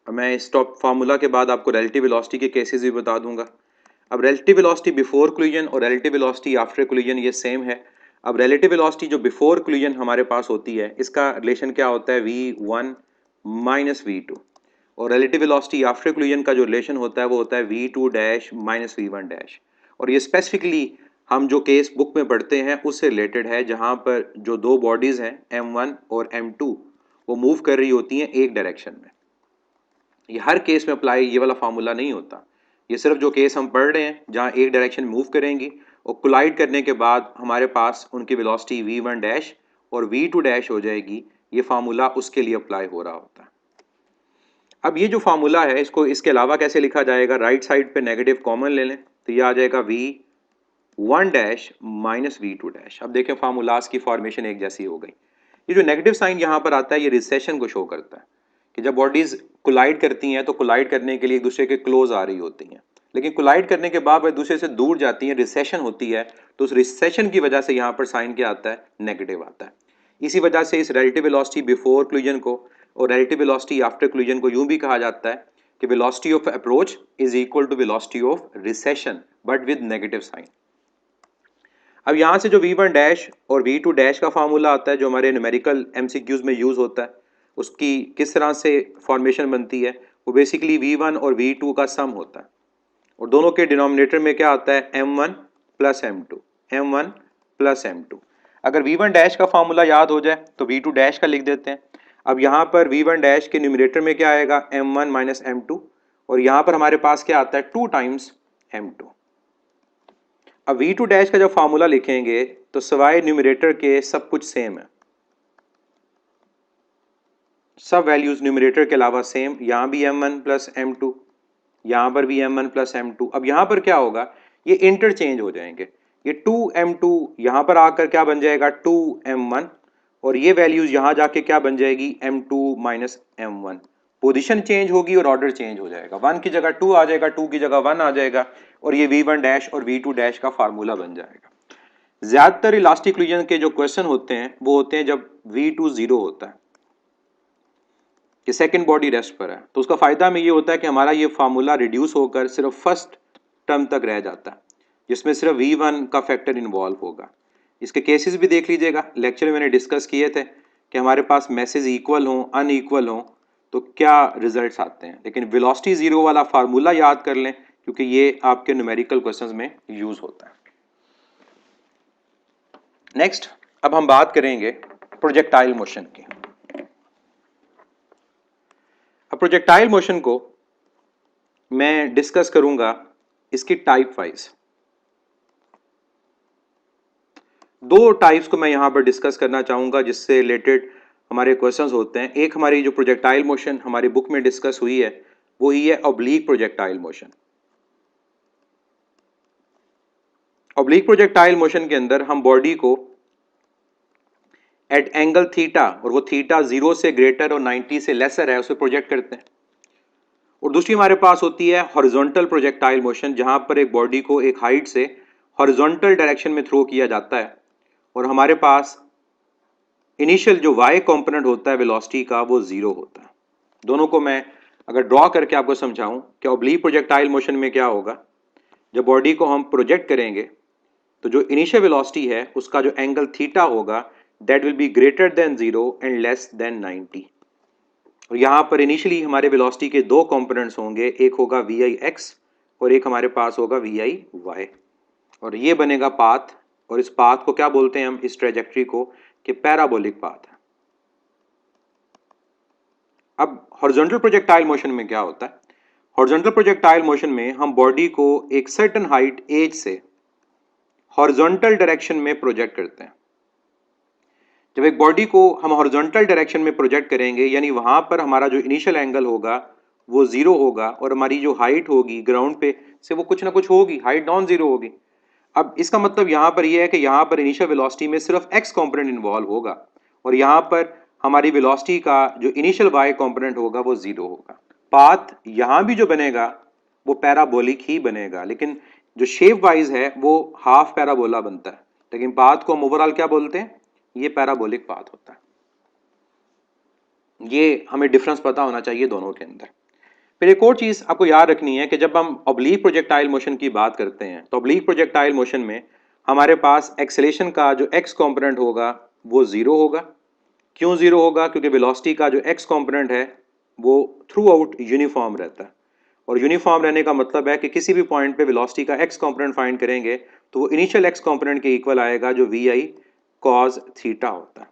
अब मैं इस टॉप फार्मूला के बाद आपको रिलेटिव वेलोसिटी के केसेस भी बता दूंगा। अब रिलेटिव वेलोसिटी बिफोर कोलिजन और रिलेटिव वेलोसिटी आफ्टर कोलिजन ये सेम है। अब रिलेटिव वेलोसिटी जो बिफोर कोलिजन हमारे पास होती है इसका रिलेशन क्या होता है v1 माइनस v2, और रिलेटिव वेलोसिटी आफ्टर कोलिजन का जो रिलेशन होता है वो होता है v2 dash minus v1 dash. और ये स्पेसिफिकली हम जो केस बुक में पढ़ते हैं उससे रिलेटेड है जहां पर जो दो बॉडीज हैं m1 और m2 वो मूव कर रही होती हैं एक डायरेक्शन में। ये हर केस में अप्लाई ये वाला फार्मूला नहीं होता, ये सिर्फ जो केस हम पढ़ रहे हैं जहां एक डायरेक्शन मूव करेंगी और कोलाइड करने के बाद हमारे पास उनकी वेलोसिटी v1 डैश और v2 डैश हो जाएगी, ये फार्मूला उसके लिए अप्लाई हो रहा होता है। अब ये जो फार्मूला है इसको इसके अलावा कैसे लिखा जाएगा, राइट साइड पे नेगेटिव कॉमन ले लें तो ये आ जाएगा v1 dash minus v2 dash. अब देखें फार्मूलाज की फॉर्मेशन एक जैसी हो गई। ये जो नेगेटिव साइन यहाँ पर आता है ये रिसेशन को शो करता है कि जब बॉडीज कोलाइड करती हैं तो कोलाइड करने के लिए एक दूसरे के क्लोज आ रही होती हैं, लेकिन कोलाइड करने के बाद वह दूसरे से दूर जाती हैं, रिसेशन होती है, तो उस रिसेशन की वजह से यहाँ पर साइन क्या आता है, नेगेटिव आता है। इसी वजह से इस रिलेटिव वेलोसिटी बिफोर कोलिजन को और रिलेटिव वेलोसिटी आफ्टर कोलिजन को यूं भी कहा जाता है कि velocity of approach is equal to velocity of recession but with negative sign. अब यहाँ से जो v1 डैश और v2 डैश का फार्मूला आता है जो हमारे न्यूमेरिकल एमसीक्यूज में यूज होता है, उसकी किस तरह से फॉर्मेशन बनती है, वो बेसिकली v1 और v2 का सम होता है और दोनों के डिनोमिनेटर में क्या आता है m1 plus m2, m1 plus m2। अगर v1 डैश का फार्मूला याद हो जाए तो v2 डैश का लिख देते हैं। अब यहाँ पर v1 डैश के न्यूमिनेटर में क्या आएगा m1 माइनस m2 और यहाँ पर हमारे पास क्या आता है 2 टाइम्स m2। अब v2 डैश का जब फार्मूला लिखेंगे तो सवाए न्यूमरेटर के सब कुछ सेम है, सब वैल्यूज न्यूमरेटर के अलावा सेम। यहाँ भी m1 प्लस m2, यहाँ पर भी m1 प्लस m2। अब यहाँ पर क्या होगा, ये इंटरचेंज हो जाएंगे ये 2m2 यहां पर आकर क्या बन जाएगा 2m1 और ये वैल्यूज यहां जाके क्या बन जाएगी m2 minus m1। Position change होगी और ऑर्डर चेंज हो जाएगा, 1 की जगह 2 आ जाएगा, 2 की जगह 1 आ जाएगा और ये v1 डैश और v2 डैश का फार्मूला बन जाएगा। ज्यादातर इलास्टिक कोलिजन के जो क्वेश्चन होते हैं वो होते हैं जब v2 0 होता है कि सेकंड बॉडी रेस्ट पर है, तो उसका फायदा में ये होता है कि हमारा ये फार्मूला रिड्यूस होकर सिर्फ फर्स्ट टर्म तक रह जाता है जिसमें सिर्फ v1 का फैक्टर इन्वॉल्व होगा। इसके केसेस भी देख लीजिएगा, लेक्चर में मैंने डिस्कस किए थे कि हमारे पास मैसेज इक्वल हों अनइक्वल हों तो क्या रिजल्ट्स आते हैं, लेकिन वेलोसिटी जीरो वाला फार्मूला याद कर लें क्योंकि ये आपके न्यूमेरिकल क्वेश्चंस में यूज होता है। नेक्स्ट अब हम बात करेंगे प्रोजेक्टाइल मोशन की। अब प्रोजेक्टाइल मोशन को मैं डिस्कस करूंगा इसकी टाइप वाइज। दो टाइप्स को मैं यहां पर डिस्कस करना चाहूंगा जिससे रिलेटेड हमारे क्वेश्चंस होते हैं। एक हमारी जो प्रोजेक्टाइल मोशन हमारी बुक में डिस्कस हुई है वो ही है oblique projectile motion. Oblique projectile motion के अंदर हम बॉडी को एट एंगल थीटा और वो थीटा 0 से ग्रेटर और 90 से लेसर है उसे प्रोजेक्ट करते हैं। और दूसरी हमारे पास होती है हॉरिजॉन्टल प्रोजेक्टाइल मोशन जहां पर एक बॉडी को एक हाइट से हॉरिजॉन्टल डायरेक्शन में थ्रो किया जाता है और हमारे पास इनिशियल जो y कंपोनेंट होता है वेलोसिटी का वो 0 होता है। दोनों को मैं अगर ड्रॉ करके आपको समझाऊं कि ऑब्लिक प्रोजेक्टाइल मोशन में क्या होगा, जब बॉडी को हम प्रोजेक्ट करेंगे तो जो इनिशियल वेलोसिटी है उसका जो एंगल थीटा होगा that will be greater than 0 and less than 90। और यहाँ पर इनिशियली हमारे वेलोसिटी के दो कंपोनेंट्स होंगे, एक होगा वी आई एक्स और एक हमारे पास होगा वी आई वाई और ये बनेगा पाथ। और इस पाथ को क्या बोलते हैं हम, इस ट्रेजेक्ट्री को, कि पैराबोलिक पाथ है। अब हॉरिजॉन्टल प्रोजेक्टाइल मोशन में क्या होता है, हॉरिजॉन्टल प्रोजेक्टाइल मोशन में हम बॉडी को एक सर्टेन हाइट एज से हॉरिजॉन्टल डायरेक्शन में प्रोजेक्ट करते हैं। जब एक बॉडी को हम हॉरिजॉन्टल डायरेक्शन में प्रोजेक्ट करेंगे यानी वहां पर हमारा जो इनिशियल एंगल होगा वो 0 होगा और हमारी जो हाइट होगी ग्राउंड पे से वो कुछ ना कुछ होगी, हाइट नॉन 0 होगी। अब इसका मतलब यहाँ पर यह है कि यहाँ पर इनिशियल वेलोसिटी में सिर्फ x कंपोनेंट इन्वॉल्व होगा और यहाँ पर हमारी वेलोसिटी का जो इनिशियल y कंपोनेंट होगा वो 0 होगा। पाथ यहाँ भी जो बनेगा वो पैराबोलिक ही बनेगा, लेकिन जो शेप वाइज है वो हाफ पैराबोला बनता है, लेकिन पाथ को हम ओवरऑल क्या बोलते हैं, ये पैराबोलिक पाथ होता है। ये हमें डिफरेंस पता होना चाहिए दोनों के अंदर। फिर एक और चीज आपको याद रखनी है कि जब हम ऑब्लिक प्रोजेक्टाइल मोशन की बात करते हैं तो ऑब्लिक प्रोजेक्टाइल मोशन में हमारे पास एक्सेलेरेशन का जो x कंपोनेंट होगा वो 0 होगा। क्यों 0 होगा, क्योंकि वेलोसिटी का जो x कंपोनेंट है वो थ्रू आउट यूनिफॉर्म रहता है और यूनिफॉर्म रहने का मतलब है कि किसी भी पॉइंट पे वेलोसिटी का x कंपोनेंट फाइंड करेंगे तो वो इनिशियल x कंपोनेंट के इक्वल आएगा जो vi cos थीटा होता है।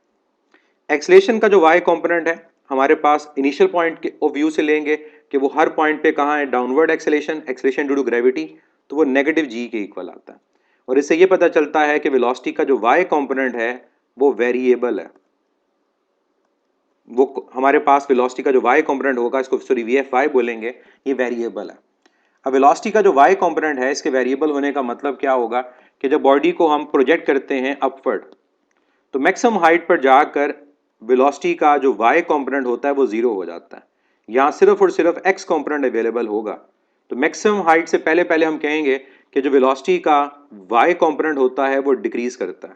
एक्सेलेरेशन का जो y कंपोनेंट है हमारे पास इनिशियल पॉइंट के ऑफ व्यू से लेंगे कि वो हर पॉइंट पे कहाँ है, downward acceleration, acceleration due to gravity, तो वो नेगेटिव g के इक्वल आता है। और इससे ये पता चलता है कि वेलोसिटी का जो y कंपोनेंट है वो वेरिएबल है। वो हमारे पास वेलोसिटी का जो y कंपोनेंट होगा, इसको सॉरी vfy बोलेंगे, ये वेरिएबल है। अब वेलोसिटी का जो y कंपोनेंट है इसके वेरिएबल होने का मतलब क्या होगा कि जब बॉडी को हम प्रोजेक्ट करते हैं अपवर्ड तो मैक्सिमम हाइट पर जाकर वेलोसिटी का जो y कंपोनेंट होता है वो 0 हो जाता है। यहाँ सिर्फ और सिर्फ x कंपोनेंट अवेलेबल होगा। तो मैक्सिमम हाइट से पहले पहले हम कहेंगे कि जो वेलोसिटी का y कंपोनेंट होता है वो डिक्रीज करता है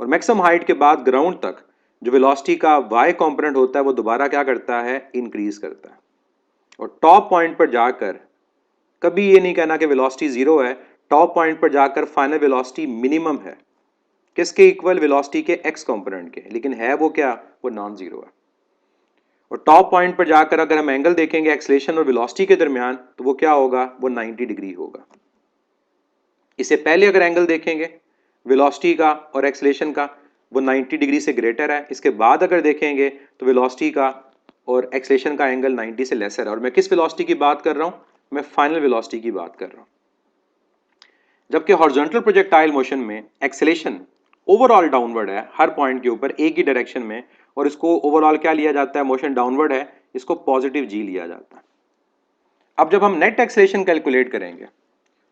और मैक्सिमम हाइट के बाद ग्राउंड तक जो वेलोसिटी का y कंपोनेंट होता है वो दोबारा क्या करता है, इंक्रीज करता है। और टॉप पॉइंट पर जाकर कभी ये नहीं कहना कि वेलोसिटी 0 है, टॉप पॉइंट पर जाकर फाइनल वेलोसिटी मिनिमम है किसके इक्वल, वेलोसिटी के x कंपोनेंट के, लेकिन है वो क्या, वो नॉन जीरो है। और टॉप पॉइंट पर जाकर अगर हम एंगल देखेंगे एक्सेलेरेशन और वेलोसिटी के दरमियान तो वो क्या होगा, वो 90 डिग्री होगा। इससे पहले अगर एंगल देखेंगे वेलोसिटी का और एक्सेलेरेशन का वो 90 डिग्री से ग्रेटर है। इसके बाद अगर देखेंगे तो वेलोसिटी का और एक्सेलेरेशन का एंगल 90 से लेसर है। और मैं किस वेलोसिटी की बात कर रहा हूं, मैं फाइनल वेलोसिटी की बात कर रहा हूं। जबकि हॉरिजॉन्टल प्रोजेक्टाइल मोशन में एक्सेलेरेशन ओवरऑल डाउनवर्ड है हर पॉइंट के ऊपर एक ही डायरेक्शन में, और इसको ओवरऑल क्या लिया जाता है, मोशन डाउनवर्ड है, इसको पॉजिटिव जी लिया जाता है। अब जब हम नेट एक्सेलेरेशन कैलकुलेट करेंगे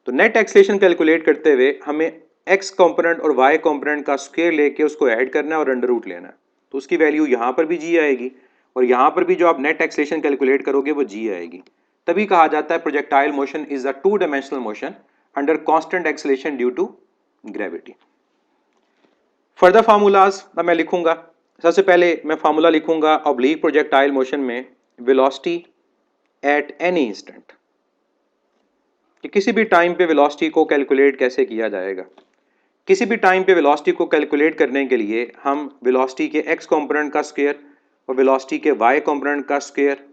तो नेट एक्सेलेरेशन कैलकुलेट करते हुए हमें एक्स कंपोनेंट और वाई कंपोनेंट का स्क्वायर लेके उसको ऐड करना है और अंडर रूट लेना है, तो उसकी वैल्यू यहां पर भी जी आएगी और यहां पर भी जो आप नेट एक्सेलरेशन कैलकुलेट करोगे वो जी आएगी। तभी कहा जाता है projectile motion is a two dimensional motion under constant acceleration due to gravity. Further formulas अब मैं लिखूंगा। सबसे पहले मैं फार्मूला लिखूंगा ऑब्लिक प्रोजेक्टाइल मोशन में वेलोसिटी एट एनी इंस्टेंट, कि किसी भी टाइम पे वेलोसिटी को कैलकुलेट कैसे किया जाएगा। किसी भी टाइम पे वेलोसिटी को कैलकुलेट करने के लिए हम वेलोसिटी के एक्स कंपोनेंट का स्क्वायर और वेलोसिटी के वाई कंपोनेंट का स्क्वायर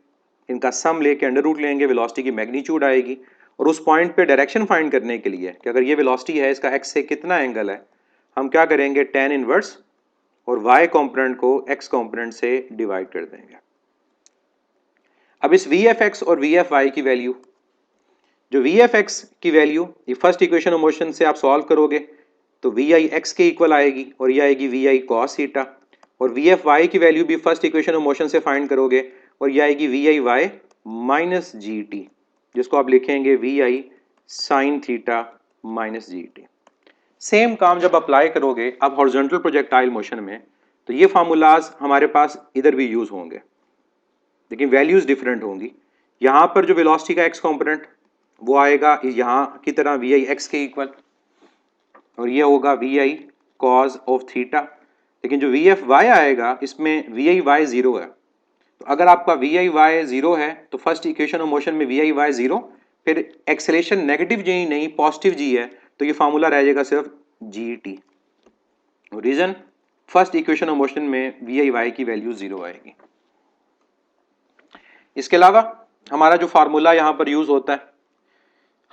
इनका सम लेके अंडर रूट लेंगे, वेलोसिटी की मैग्नीट्यूड आएगी और उस पॉइंट पे डायरेक्शन फाइंड करने के लिए कि अगर ये वेलोसिटी है इसका एक्स से कितना एंगल है, हम क्या करेंगे tan इनवर्स और y कंपोनेंट को x कंपोनेंट से डिवाइड कर देंगे। अब इस VFX और VFY की वैल्यू, जो VFX की वैल्यू ये फर्स्ट इक्वेशन ऑफ मोशन से आप सॉल्व करोगे तो VI x के इक्वल आएगी और ये आएगी VI cos थीटा, और VFY की वैल्यू भी फर्स्ट इक्वेशन ऑफ मोशन से फाइंड करोगे और ये आएगी VI y माइनस GT, जिसको आप लिखेंगे VI sin theta minus GT। Same काम जब अप्लाई करोगे अब हॉरिजॉन्टल प्रोजेक्टाइल मोशन में, तो ये फार्मूलाज हमारे पास इधर भी यूज होंगे लेकिन वैल्यूज डिफरेंट होंगी। यहां पर जो वेलोसिटी का एक्स कंपोनेंट वो आएगा यहां की तरह VI x के इक्वल और ये होगा VI cos ऑफ थीटा, लेकिन जो VFY आएगा इसमें VI y जीरो है। तो अगर आपका VI y जीरो है तो फर्स्ट इक्वेशन ऑफ मोशन में VI y जीरो, फिर एक्सेलेरेशन नेगेटिव जी नहीं पॉजिटिव जी है, तो ये फार्मूला रह जाएगा सिर्फ GT। Reason first equation of motion में VI y की वैल्यू जीरो आएगी। इसके अलावा हमारा जो फार्मूला यहां पर यूज होता है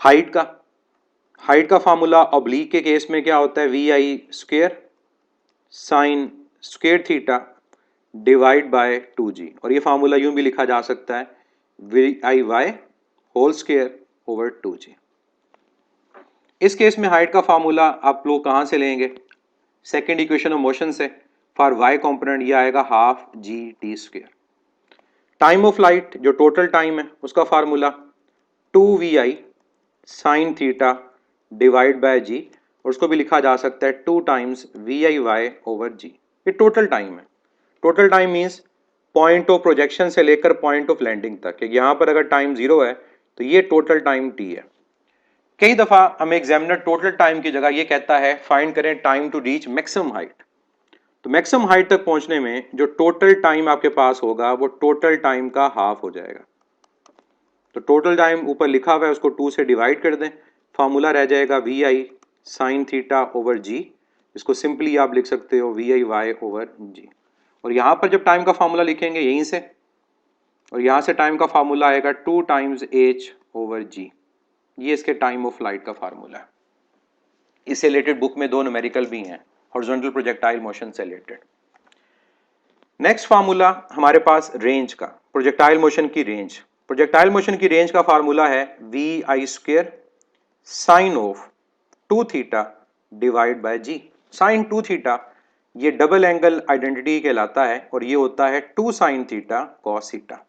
हाइट का फार्मूला ऑब्लिक के केस में क्या होता है, VI square sine square theta divide bye 2g, और ये फार्मूला यूं भी लिखा जा सकता है VI whole square over 2g। इस केस में हाइट का फार्मूला आप लोग कहां से लेंगे, सेकेंड इक्वेशन ऑफ मोशन से। फॉर y कंपोनेंट ये आएगा half GT square. Time of light जो टोटल टाइम है उसका formula 2VI sine theta divide by g, और उसको भी लिखा जा सकता है 2 टाइम्स VIY ओवर g। ये टोटल टाइम है। Total time means point of projection से लेकर पॉइंट ऑफ लैंडिंग तक, यहां पर अगर टाइम जीरो है तो ये टोटल टाइम t है। कई दफा हमें एग्जामिनर टोटल टाइम की जगह ये कहता है फाइंड करें time to reach maximum height, तो मैक्सिमम हाइट तक पहुंचने में जो टोटल टाइम आपके पास होगा वो टोटल टाइम का हाफ हो जाएगा। तो टोटल टाइम ऊपर लिखा हुआ है उसको 2 से डिवाइड कर दें, फार्मूला रह जाएगा VI sine theta over g, इसको सिंपली आप लिख सकते हो VIY ओवर g। और यहां पर जब टाइम का फार्मूला लिखेंगे यहीं से, और यहां से टाइम का फार्मूला आएगा 2 टाइम्स h ओवर g। ये इसके टाइम ऑफ फ्लाइट का फार्मूला है। इससे रिलेटेड बुक में 2 न्यूमेरिकल भी हैं हॉरिजॉन्टल प्रोजेक्टाइल मोशन से रिलेटेड। नेक्स्ट फार्मूला हमारे पास रेंज का, प्रोजेक्टाइल मोशन की रेंज। प्रोजेक्टाइल मोशन की रेंज का फार्मूला है VI square sine of 2 theta divide by g। Sine 2 theta ये डबल एंगल आइडेंटिटी कहलाता है और ये होता है 2 साइन थीटा कॉस थीटा।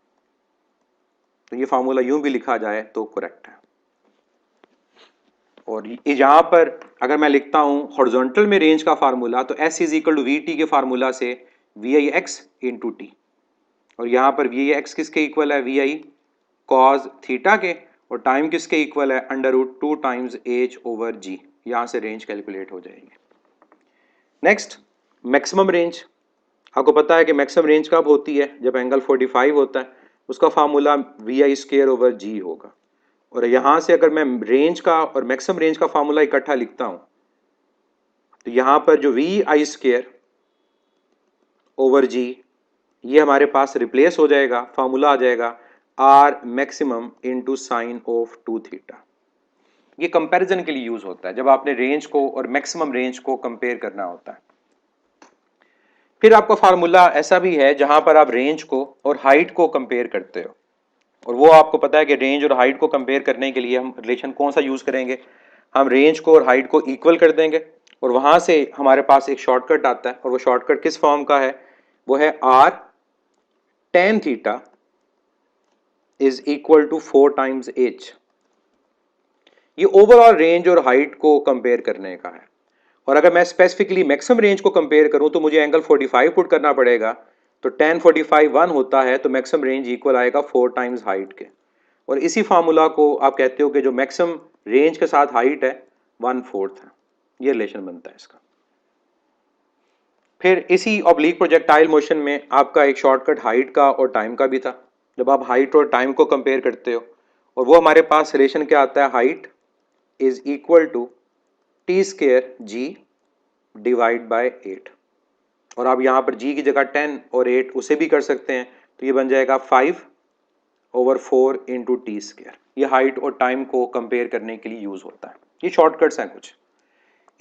तो ये फार्मूला यूं भी लिखा जाए तो करेक्ट है। और यहां पर अगर मैं लिखता हूं हॉरिजॉन्टल में रेंज का फार्मूला, तो S is equal to VT के फार्मूला से VI x इंटू टी, और यहां पर VI x किसके इक्वल है, VI cos थीटा के, और टाइम किसके इक्वल है, under root 2 times h over g। यहां से रेंज कैलकुलेट हो जाएगी। Next maximum range. आपको पता है कि मैक्सिमम रेंज कब होती है, जब एंगल 45 होता है, उसका formula VI square over g होगा। और यहां से अगर मैं रेंज का और मैक्सिमम रेंज का फार्मूला इकट्ठा लिखता हूं तो यहां पर जो VI स्क्वायर ओवर g ये हमारे पास रिप्लेस हो जाएगा, फार्मूला आ जाएगा R maximum into sine of 2 theta. ये कंपैरिजन के लिए यूज होता है जब आपने रेंज को और मैक्सिमम रेंज को कंपेयर करना होता है। फिर आपका फार्मूला ऐसा भी है जहां पर आप रेंज को और हाइट को कंपेयर करते हो, और वो आपको पता है कि रेंज और हाइट को कंपेयर करने के लिए हम रिलेशन कौन सा यूज करेंगे, हम रेंज को और हाइट को इक्वल कर देंगे, और वहां से हमारे पास एक शॉर्टकट आता है, और वो शॉर्टकट किस फॉर्म का है, वो है R tan theta is equal to 4 times h। ये ओवरऑल रेंज और हाइट को कंपेयर करने का है। और अगर मैं स्पेसिफिकली मैक्सिमम रेंज को कंपेयर करूं तो मुझे एंगल 45 पुट करना पड़ेगा। तो tan 45 1 होता है तो मैक्सिमम रेंज इक्वल आएगा 4 टाइम्स हाइट के। और इसी फार्मूला को आप कहते हो कि जो मैक्सिमम रेंज के साथ हाइट है 1/4 है। ये रिलेशन बनता है इसका। फिर इसी ऑब्लिक प्रोजेक्टाइल मोशन में आपका एक शॉर्टकट हाइट का और टाइम का भी था। जब आप हाइट और टाइम को कंपेयर करते हो और वो हमारे पास रिलेशन क्या आता है, height is equal to T square g divide by 8। और आप यहाँ पर g की जगह 10 और 8 उसे भी कर सकते हैं, तो ये बन जाएगा 5/4 इंटू टी स्क्वायर। ये हाइट और टाइम को कंपेयर करने के लिए यूज होता है। ये शॉर्टकट्स हैं कुछ।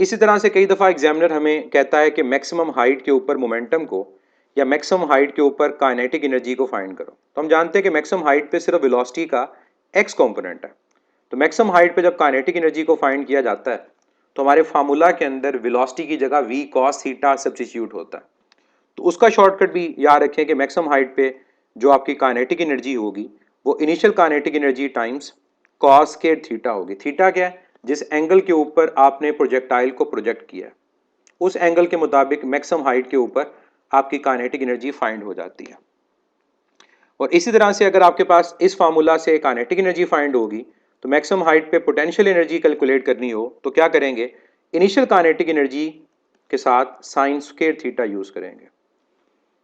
इसी तरह से कई दफ़ा एग्जामिनर हमें कहता है कि मैक्सिमम हाइट के ऊपर मोमेंटम को या मैक्सिमम हाइट के ऊपर काइनेटिक एनर्जी को फाइंड करो। तो हम जानते हैं कि मैक्सिमम हाइट पे सिर्फ वेलोसिटी का x कंपोनेंट है। तो मैक्सिमम हाइट पे जब काइनेटिक एनर्जी को फाइंड किया जाता है तो हमारे फार्मूला के अंदर वेलोसिटी की जगह v cos थीटा सब्स्टिट्यूट होता है। तो उसका शॉर्टकट भी याद रखें कि मैक्सिमम हाइट पे जो आपकी काइनेटिक एनर्जी होगी वो initial kinetic energy times cos square theta होगी। थीटा क्या है, जिस एंगल के ऊपर आपने प्रोजेक्टाइल को प्रोजेक्ट किया है उस एंगल के मुताबिक मैक्सिमम हाइट के ऊपर आपकी काइनेटिक एनर्जी फाइंड हो जाती है। और इसी तरह से अगर आपके पास इस फार्मूला से काइनेटिक एनर्जी फाइंड होगी तो मैक्सिमम हाइट पे पोटेंशियल एनर्जी कैलकुलेट करनी हो तो क्या करेंगे, इनिशियल काइनेटिक एनर्जी के साथ साइन स्क्वायर थीटा यूज करेंगे।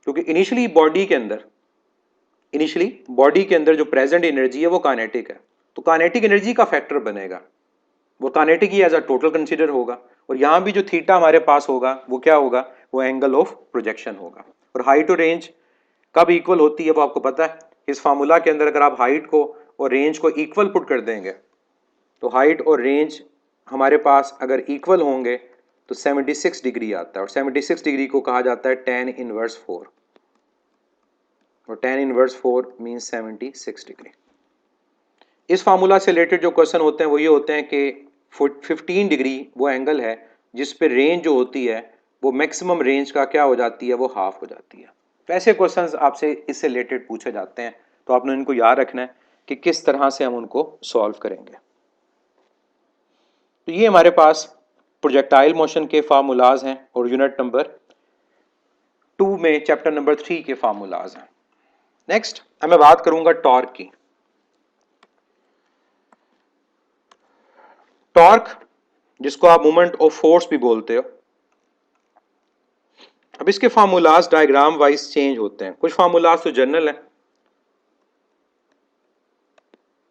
क्योंकि इनिशियली बॉडी के अंदर जो प्रेजेंट एनर्जी है वो काइनेटिक है, तो काइनेटिक एनर्जी का फैक्टर बनेगा, वो काइनेटिक ही एज अ टोटल कंसीडर होगा। और यहाँ भी जो थीटा हमारे पास होगा वो क्या होगा, वो एंगल ऑफ प्रोजेक्शन होगा। और हाइट और रेंज कब इक्वल होती है वो आपको पता है। इस फार्मूला के अंदर अगर आप हाइट को और रेंज को इक्वल पुट कर देंगे तो हाइट और रेंज हमारे पास अगर इक्वल होंगे तो 76 डिग्री आता है। और 76 डिग्री को कहा जाता है tan इनवर्स 4। और tan इनवर्स 4 मींस 76 डिग्री। इस फार्मूला से रिलेटेड जो क्वेश्चन होते हैं वो ये होते हैं कि 15 डिग्री वो एंगल है जिस पे रेंज जो होती है वो मैक्सिमम रेंज का क्या हो जाती है, वो हाफ हो जाती है। तो ऐसे क्वेश्चंस आपसे इससे रिलेटेड पूछे जाते हैं, तो आपने इनको याद रखना है कि किस तरह से हम उनको सॉल्व करेंगे। तो ये हमारे पास प्रोजेक्टाइल मोशन के फार्मूलाज हैं और यूनिट नंबर 2 में चैप्टर नंबर 3 के फार्मूलाज हैं। नेक्स्ट मैं बात करूंगा टॉर्क की। टॉर्क जिसको आप मोमेंट ऑफ फोर्स भी बोलते हो, अब इसके फार्मूलाज डायग्राम वाइज चेंज होते हैं। कुछ फार्मूलाज तो जनरल हैं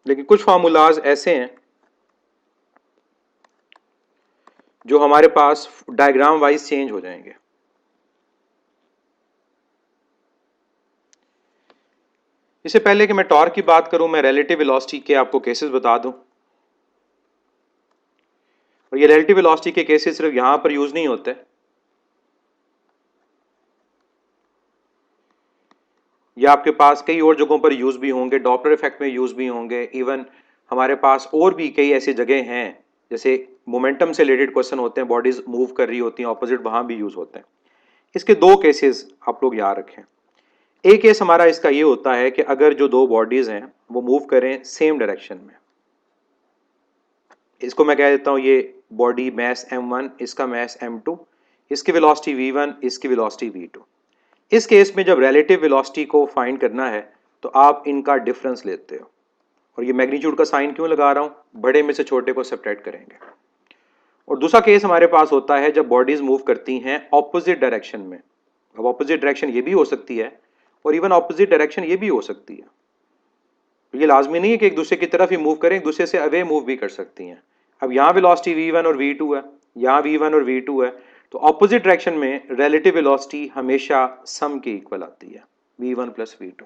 लेकिन कुछ फार्मूलाज ऐसे हैं जो हमारे पास डायग्राम वाइज चेंज हो जाएंगे। इससे पहले कि मैं टॉर्क की बात करूं, मैं रिलेटिव वेलोसिटी के आपको केसेस बता दूं। और ये रिलेटिव वेलोसिटी के केसेस सिर्फ यहां पर यूज नहीं होते, ये आपके पास कई और जगहों पर यूज भी होंगे, डॉपलर इफेक्ट में यूज भी होंगे। इवन हमारे पास और भी कई ऐसी जगह हैं जैसे मोमेंटम से रिलेटेड क्वेश्चन होते हैं, बॉडीज मूव कर रही होती हैं ऑपोजिट, वहां भी यूज होते हैं। इसके दो केसेस आप लोग याद रखें। एक केस हमारा इसका ये होता है कि अगर जो दो बॉडीज हैं वो मूव करें सेम डायरेक्शन में, इसको मैं कह देता हूं ये बॉडी मैस m1, इसका मैस m2, इसकी वेलोसिटी v1, इसकी वेलोसिटी v2। इस केस में जब रिलेटिव वेलोसिटी को फाइंड करना है तो आप इनका डिफरेंस लेते हो। और ये मैग्नीट्यूड का साइन क्यों लगा रहा हूं, बड़े में से छोटे को सेपरेट करेंगे। और दूसरा केस हमारे पास होता है जब बॉडीज मूव करती हैं ऑपोजिट डायरेक्शन में। अब ऑपोजिट डायरेक्शन ये भी हो सकती है और इवन ऑपोजिट डायरेक्शन ये भी हो सकती है। तो ये लाजमी नहीं है कि एक दूसरे की तरफ ही मूव करें, एक दूसरे से अवे मूव भी कर सकती हैं। अब यहाँ वेलोसिटी v1 और v2 है, यहाँ v1 और v2 है, तो ऑपोजिट डायरेक्शन में रिलेटिव वेलोसिटी हमेशा सम के इक्वल आती है, v1 प्लस v2।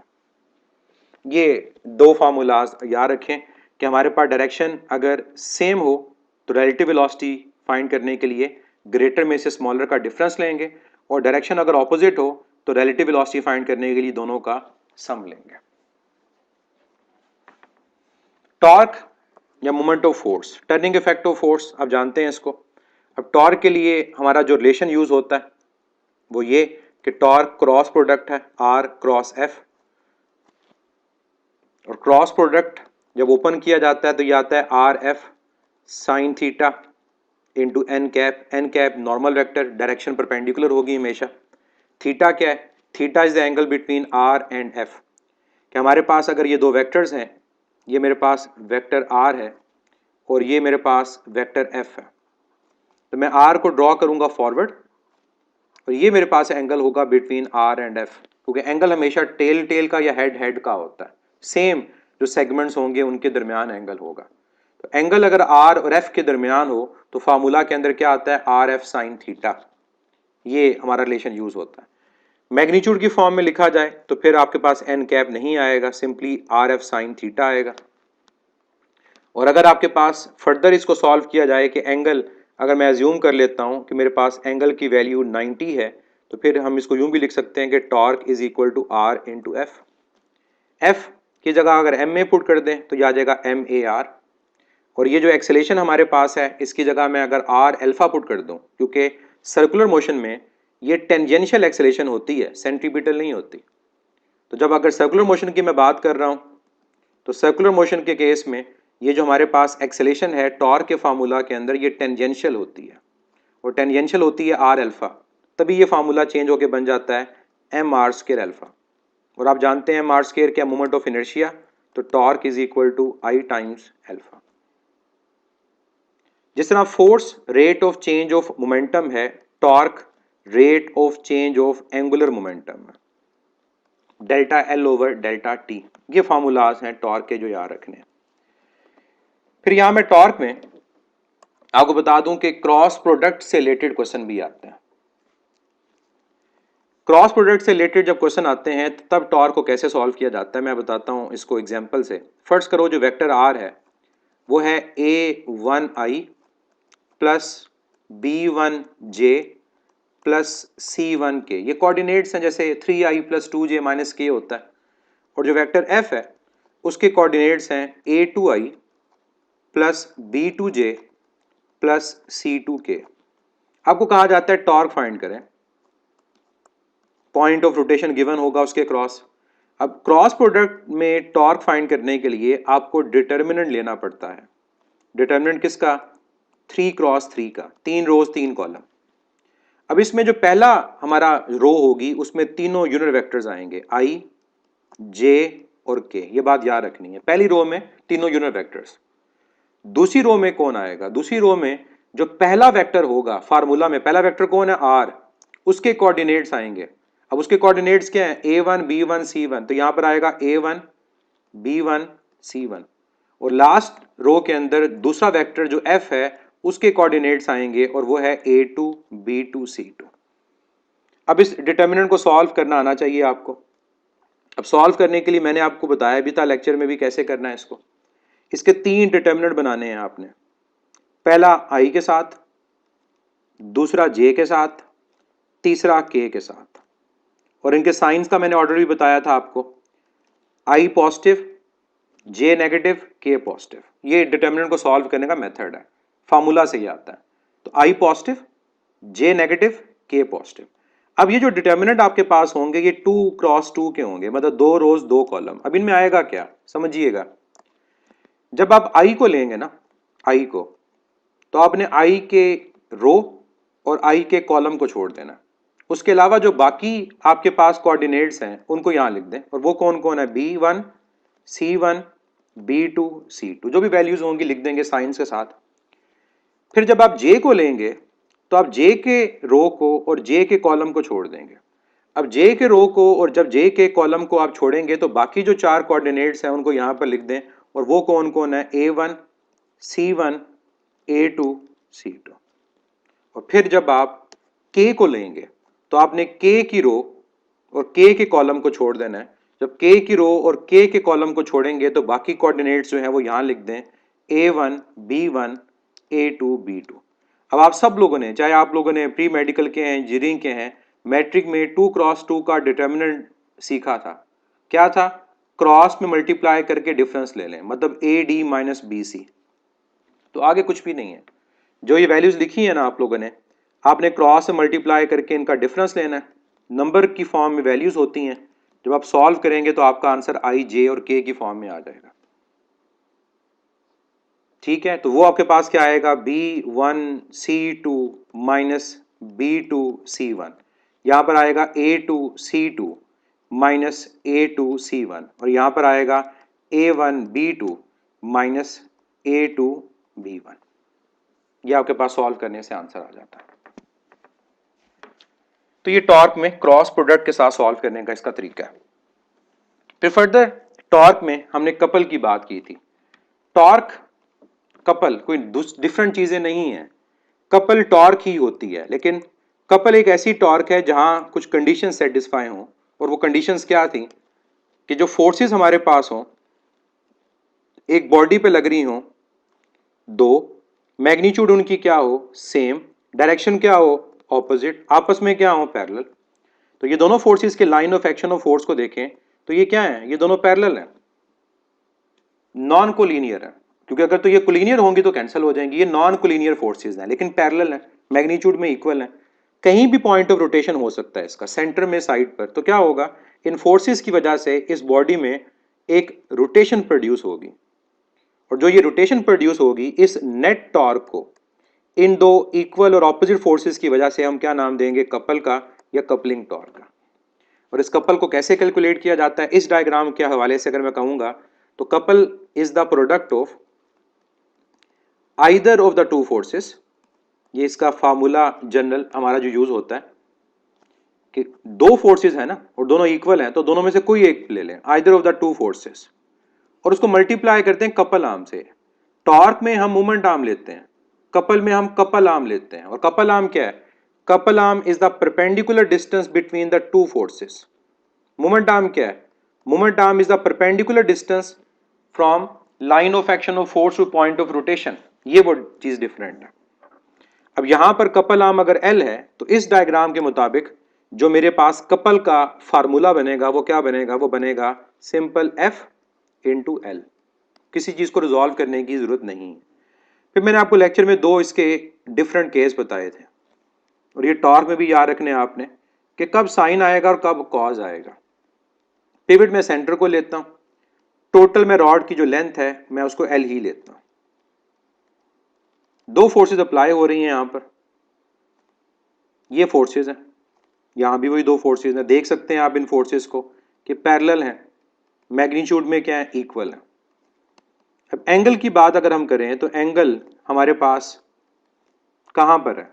ये दो फार्मूलाज याद रखें कि हमारे पास डायरेक्शन अगर सेम हो तो रिलेटिव वेलोसिटी फाइंड करने के लिए ग्रेटर में से स्मॉलर का डिफरेंस लेंगे, और डायरेक्शन अगर ऑपोजिट हो तो रिलेटिव वेलोसिटी फाइंड करने के लिए दोनों का सम लेंगे। टॉर्क या moment of force, turning effect of force, आप जानते हैं इसको। अब टॉर्क के लिए हमारा जो रिलेशन यूज होता है वो ये कि टॉर्क क्रॉस प्रोडक्ट है R क्रॉस F। और क्रॉस प्रोडक्ट जब ओपन किया जाता है तो ये आता है RF sine theta into n cap normal vector, direction perpendicular होगी हमेशा। थीटा क्या है? Theta is the angle between R and F. कि हमारे पास अगर ये दो वेक्टर्स हैं, ये मेरे पास वेक्टर आर है और ये मेरे पास वेक्टर एफ है, तो मैं आर को ड्रॉ करूंगा फॉरवर्ड और ये मेरे पास एंगल होगा बिटवीन आर एंड एफ, क्योंकि एंगल हमेशा टेल टेल का या हेड हेड का होता है, सेम जो सेगमेंट्स होंगे उनके दरमियान एंगल होगा। तो एंगल अगर आर और एफ के दरमियान हो तो फार्मूला के अंदर क्या आता है? आर एफ साइन थीटा, ये हमारा रिलेशन यूज होता है। मैग्नीट्यूड की फॉर्म में लिखा जाए तो फिर आपके पास एन कैप नहीं आएगा, simply R F sine theta आएगा। और अगर आपके पास फर्दर इसको सॉल्व किया जाए कि एंगल, अगर मैं अज्यूम कर लेता हूं कि मेरे पास एंगल की वैल्यू 90 है, तो फिर हम इसको यूं भी लिख सकते हैं कि torque is equal to R into F. F की जगह अगर एम में पुट कर दें तो यह आ जाएगा एम ए आर, और ये जो एक्सेलेरेशन हमारे पास है इसकी जगह मैं अगर आर अल्फा पुट कर दूं, क्योंकि सर्कुलर मोशन में ये टेंजेंशियल एक्सेलेरेशन होती है, सेंट्रीपिटल नहीं होती। तो जब अगर सर्कुलर मोशन की मैं बात कर रहा हूं तो सर्कुलर मोशन के केस में ये जो हमारे पास एक्सेलेरेशन है टॉर्क के फार्मूला के अंदर ये टेंजेंशियल होती है, और टेंजेंशियल होती है आर अल्फा, तभी ये फार्मूला चेंज होकर बन जाता है एम आर स्क्वायर अल्फा। और आप जानते हैं एम आर स्क्वायर क्या? मोमेंट ऑफ इनर्शिया, तो torque is equal to I times alpha. जिस तरह force rate of change of momentum है, torque rate of change of angular momentum है, delta L over delta T. ये फार्मूलाज हैं टॉर्क के जो याद रखने हैं। फिर यहां मैं टॉर्क में आपको बता दूं कि क्रॉस प्रोडक्ट से रिलेटेड क्वेश्चन भी आते हैं। क्रॉस प्रोडक्ट से रिलेटेड जब क्वेश्चन आते हैं तब टॉर्क को कैसे सॉल्व किया जाता है मैं बताता हूं इसको एग्जांपल से। फर्स्ट करो जो वेक्टर आर है वो है a1i plus b1j plus c1k, ये कोऑर्डिनेट्स हैं, जैसे 3i plus 2j minus k होता है। और जो वेक्टर f है उसके कोऑर्डिनेट्स हैं a2i plus b2j plus c2k। आपको कहा जाता है टॉर्क फाइंड करें, पॉइंट ऑफ रोटेशन गिवन होगा उसके क्रॉस। अब क्रॉस प्रोडक्ट में टॉर्क फाइंड करने के लिए आपको डिटर्मिनेंट लेना पड़ता है। डिटर्मिनेंट किसका? 3 क्रॉस 3 का, 3 रोज 3 कॉलम। अब इसमें जो पहला हमारा रो होगी उसमें तीनों यूनिट वेक्टर्स आएंगे, आई जे और के, ये बात याद रखनी है, पहली रो में तीनों यूनिट वेक्टर्स। दूसरी रो में कौन आएगा? दूसरी रो में जो पहला वेक्टर होगा, फार्मूला में पहला वेक्टर कौन है? आर, उसके कोऑर्डिनेट्स आएंगे। अब उसके कोऑर्डिनेट्स क्या है? a1 b1 c1, तो यहां पर आएगा a1 b1 c1। और लास्ट रो के अंदर दूसरा वेक्टर जो f है उसके कोऑर्डिनेट्स आएंगे और वो है a2 b2 c2। अब इस डिटर्मिनेंट को सॉल्व करना आना चाहिए आपको। अब सॉल्व करने के लिए मैंने आपको बताया भी था लेक्चर में भी कैसे करना है इसको। इसके 3 डिटर्मिनेंट बनाने हैं आपने, पहला i के साथ, दूसरा j के साथ, तीसरा k के साथ। और इनके साइंस का मैंने ऑर्डर भी बताया था आपको, i positive, j negative, k positive. ये डिटर्मिनेंट को सॉल्व करने का मेथड है, फार्मूला से ही आता है। तो i positive, j negative, k positive. अब ये जो डिटर्मिनेंट आपके पास होंगे ये 2 क्रॉस 2 के होंगे, मतलब 2 रोज 2 कॉलम। अब इनमें आएगा क्या समझिएगा। जब आप i को लेंगे ना, i को, तो आपने i के रो और i के कॉलम को छोड़ देना। उसके अलावा जो बाकी आपके पास कोऑर्डिनेट्स हैं उनको यहां लिख दें, और वो कौन कौन है? b1 c1 b2 c2, जो भी वैल्यूज होंगी लिख देंगे साइंस के साथ। फिर जब आप j को लेंगे तो आप j के रो को और j के कॉलम को छोड़ देंगे। अब j के रो को और जब j के कॉलम को आप छोड़ेंगे तो बाकी जो 4 कोऑर्डिनेट्स हैं उनको यहां पर लिख दें, और वो कौन कौन है? a1 c1 a2 c2। और फिर जब आप k को लेंगे तो आपने k की रो और k के कॉलम को छोड़ देना है। जब k की रो और k के कॉलम को छोड़ेंगे तो बाकी कोऑर्डिनेट्स जो हैं वो यहां लिख दें, a1 b1 a2 b2। अब आप सब लोगों ने, चाहे आप लोगों ने प्री मेडिकल के हैं, इंजीनियरिंग के हैं, मैट्रिक में 2 क्रॉस 2 का डिटर्मिनेंट सीखा था। क्या था? क्रॉस में मल्टीप्लाई करके डिफरेंस ले लें, मतलब ad माइनस bc। तो आगे कुछ भी नहीं है, जो ये वैल्यूज लिखी है ना आप लोगों ने, आपने क्रॉस से मल्टीप्लाई करके इनका डिफरेंस लेना है। नंबर की फॉर्म में वैल्यूज होती हैं, जब आप सॉल्व करेंगे तो आपका आंसर i j और k की फॉर्म में आ जाएगा। ठीक है, तो वो आपके पास क्या आएगा, B1C2 माइनस B2C1, यहां पर आएगा A2C2 माइनस A2C1, और यहां पर आएगा A1B2 माइनस A2B1। ये आपके पास सॉल्व करने से आंसर आ जाता है। तो ये टॉर्क में क्रॉस प्रोडक्ट के साथ सॉल्व करने का इसका तरीका है। फिर फर्दर टॉर्क में हमने कपल की बात की थी। टॉर्क कपल कोई डिफरेंट चीजें नहीं है, कपल टॉर्क ही होती है, लेकिन कपल एक ऐसी टॉर्क है जहां कुछ कंडीशन सेटिस्फाई हों, और वो कंडीशंस क्या थी कि जो फोर्सेस हमारे पास हों, एक बॉडी पे लग रही हों, दो मैग्नीट्यूड उनकी क्या हो, सेम, डायरेक्शन क्या हो, ऑपोजिट, आपस में क्या हो, पैरेलल। तो ये दोनों फोर्सेस के line of action of force को देखें तो ये क्या है, ये दोनों पैरेलल हैं, नॉन कोलिनियर है, क्योंकि अगर तो ये कोलिनियर होंगी तो कैंसिल हो जाएंगी। ये नॉन कोलिनियर फोर्सेस हैं लेकिन पैरेलल हैं, मैग्नीट्यूड में इक्वल हैं। कहीं भी पॉइंट ऑफ रोटेशन हो सकता है इसका, सेंटर में, साइड पर, तो क्या होगा, इन फोर्सेस की वजह से इस बॉडी में एक रोटेशन प्रोड्यूस होगी, और जो ये रोटेशन प्रोड्यूस होगी, इस नेट टॉर्क को इन दो इक्वल और ऑपोजिट फोर्सेस की वजह से हम क्या नाम देंगे, कपल का या कपलिंग टॉर्क का। और इस कपल को कैसे कैलकुलेट किया जाता है, इस डायग्राम के हवाले से अगर मैं कहूंगा तो couple is the product of either of the two forces. ये इसका फार्मूला जनरल हमारा जो यूज होता है कि दो फोर्सेस है ना और दोनों इक्वल हैं, तो दोनों में से कोई एक ले लें, either of the two forces, और उसको मल्टीप्लाई करते हैं कपल आर्म से। टॉर्क में हम मोमेंट आर्म लेते हैं, कपल में हम कपल आर्म लेते हैं। और कपल आर्म क्या है, couple arm is the perpendicular distance between the two forces. Moment arm क्या है, moment arm is the perpendicular distance from line of action of force two point of rotation. ये वो चीज डिफरेंट है। अब यहां पर कपल आर्म अगर L है तो इस डायग्राम के मुताबिक जो मेरे पास कपल का फार्मूला बनेगा वो क्या बनेगा, वो बनेगा सिंपल F इंटू L। किसी चीज को रिजॉल्व करने की जरूरत नहीं है। फिर मैंने आपको लेक्चर में दो इसके डिफरेंट केस बताए थे, और ये टॉर्क में भी याद रखने आपने कि कब साइन आएगा और कब कॉज आएगा। पिवट में सेंटर को लेता हूं, टोटल में रॉड की जो लेंथ है मैं उसको L ही लेता हूं। दो फोर्सेस अप्लाई हो रही हैं यहां पर, ये फोर्सेस हैं, यहां भी वही दो फोर्सेस हैं। देख सकते हैं आप इन फोर्सेस को कि पैरेलल हैं, मैग्नीट्यूड में क्या है, इक्वल है। अब एंगल की बात अगर हम करें तो एंगल हमारे पास कहां पर है,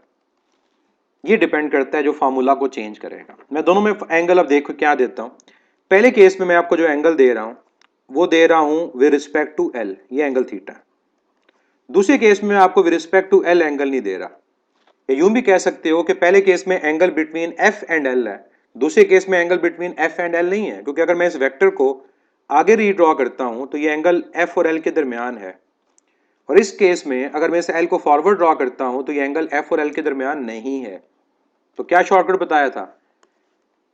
ये डिपेंड करता है जो फार्मूला को चेंज करेगा। मैं दोनों में एंगल अब देखो क्या देता हूं। पहले केस में मैं आपको जो एंगल दे रहा हूं वो दे रहा हूं विद रिस्पेक्ट टू L, ये एंगल थीटा। दूसरे केस में आपको with respect to L angle नहीं दे रहा। या यूं भी कह सकते हो कि पहले केस में angle between F and L है, दूसरे केस में angle between F and L नहीं है, क्योंकि अगर मैं इस वेक्टर को आगे रीड्रॉ करता हूं तो ये एंगल F और L के दरमियान है, और इस केस में अगर मैं इस L को फॉरवर्ड ड्रॉ करता हूं तो ये एंगल F और L के दरमियान नहीं है। तो क्या शॉर्टकट बताया था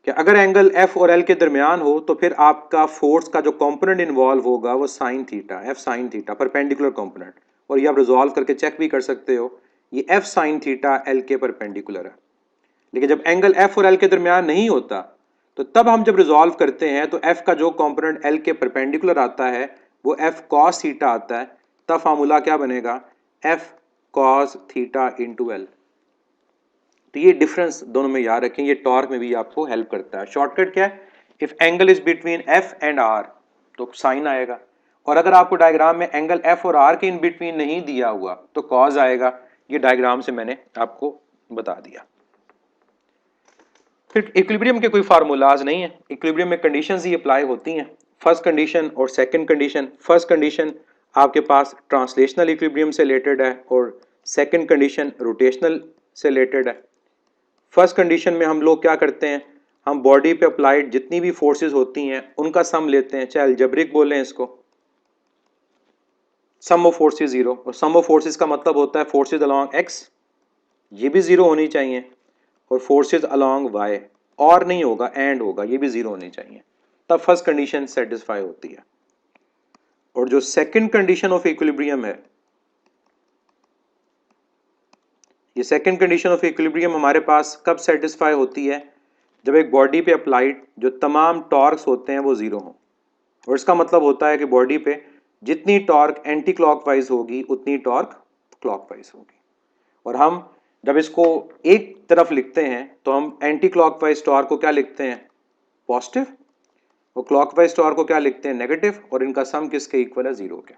कि अगर एंगल F और L के दरमियान हो तो फिर आपका फोर्स का जो कंपोनेंट इन्वॉल्व होगा वो sine theta, F sine theta, perpendicular component. और ये आप रिजॉल्व करके चेक भी कर सकते हो, ये F साइन थीटा L के परपेंडिकुलर है। लेकिन जब एंगल F और L के दरमियान नहीं होता तो तब हम जब रिजॉल्व करते हैं तो F का जो कंपोनेंट L के परपेंडिकुलर आता है वो F cos थीटा आता है। तब फार्मूला क्या बनेगा, F cos theta into L। तो ये डिफरेंस दोनों में याद रखें, ये टॉर्क में भी आपको हेल्प करता है। शॉर्टकट क्या है, if angle is between F and R तो साइन आएगा, और अगर आपको डायग्राम में एंगल F और R के इन बिटवीन नहीं दिया हुआ तो कॉज आएगा। ये डायग्राम से मैंने आपको बता दिया। फिर इक्विलिब्रियम के कोई फार्मूलाज नहीं है, इक्विलिब्रियम में कंडीशंस ही अप्लाई होती हैं, फर्स्ट कंडीशन और सेकंड कंडीशन। फर्स्ट कंडीशन आपके पास ट्रांसलेशनल इक्विलिब्रियम से रिलेटेड है और सेकंड कंडीशन रोटेशनल से रिलेटेड है। फर्स्ट कंडीशन में हम लोग क्या करते हैं, हम बॉडी पे अप्लाइड जितनी भी फोर्सेस होती हैं उनका सम लेते हैं, चाहे अलजेब्रिक बोलें इसको, सम ऑफ फोर्सेस जीरो। और सम ऑफ फोर्सेस का मतलब होता है फोर्सेस अलोंग x, ये भी जीरो होनी चाहिए, और फोर्सेस अलोंग y, और नहीं होगा एंड होगा, ये भी जीरो होनी चाहिए, तब फर्स्ट कंडीशन सेटिस्फाई होती है। और जो सेकंड कंडीशन ऑफ इक्विलिब्रियम है, ये सेकंड कंडीशन ऑफ इक्विलिब्रियम हमारे पास कब सेटिस्फाई होती है, जब एक बॉडी पे अप्लाइड जो तमाम टॉर्क्स होते हैं वो जीरो हों। और इसका मतलब होता है कि बॉडी पे जितनी टॉर्क एंटी क्लॉकवाइज होगी उतनी टॉर्क क्लॉकवाइज होगी। और हम जब इसको एक तरफ लिखते हैं तो हम एंटी क्लॉकवाइज टॉर्क को क्या लिखते हैं, पॉजिटिव, और क्लॉकवाइज टॉर्क को क्या लिखते हैं, नेगेटिव, और इनका सम किसके इक्वल है, जीरो के।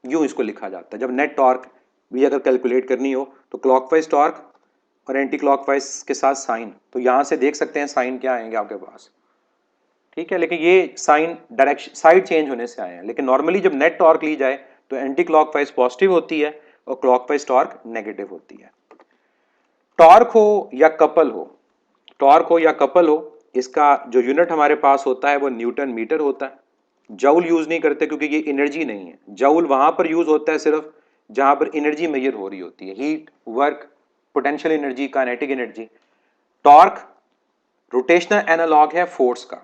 यूं इसको लिखा जाता है। जब नेट टॉर्क भी अगर कैलकुलेट करनी हो तो क्लॉकवाइज टॉर्क और एंटी क्लॉकवाइज के साथ साइन, तो यहां से देख सकते हैं साइन क्या आएंगे आपके पास, ठीक है। लेकिन ये साइन डायरेक्शन साइड चेंज होने से आए हैं। लेकिन नॉर्मली जब नेट टॉर्क ली जाए तो एंटी क्लॉकवाइज पॉजिटिव होती है और क्लॉकवाइज टॉर्क नेगेटिव होती है। टॉर्क हो या कपल हो, टॉर्क हो या कपल हो, इसका जो यूनिट हमारे पास होता है वो न्यूटन मीटर होता है। जूल यूज नहीं करते क्योंकि ये एनर्जी नहीं है। जूल वहां पर यूज होता है सिर्फ जहां पर एनर्जी मेजर हो रही होती है, heat, work, potential energy, kinetic energy. Torque rotational analog है फोर्स का,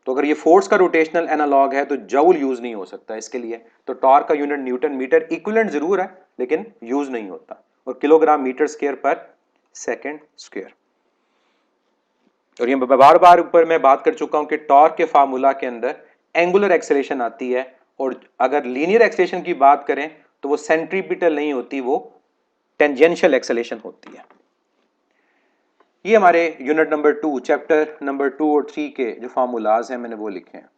तो अगर ये फोर्स का रोटेशनल एनालॉग है तो जूल यूज नहीं हो सकता इसके लिए। तो टॉर्क का यूनिट न्यूटन मीटर इक्विवेलेंट जरूर है लेकिन यूज नहीं होता, और किलोग्राम मीटर स्क्वायर पर सेकंड स्क्वायर। और ये बार बार ऊपर मैं बात कर चुका हूं कि टॉर्क के फार्मूला के अंदर एंगुलर एक्सेलेरेशन आती है, और अगर लीनियर एक्सेलेरेशन की बात करें तो वो सेंट्रीपिटल नहीं होती, वो टेंजेंशियल एक्सेलेरेशन होती है। ये हमारे यूनिट नंबर 2 चैप्टर नंबर 2 और 3 के जो फार्मूलाज हैं मैंने वो लिखे हैं।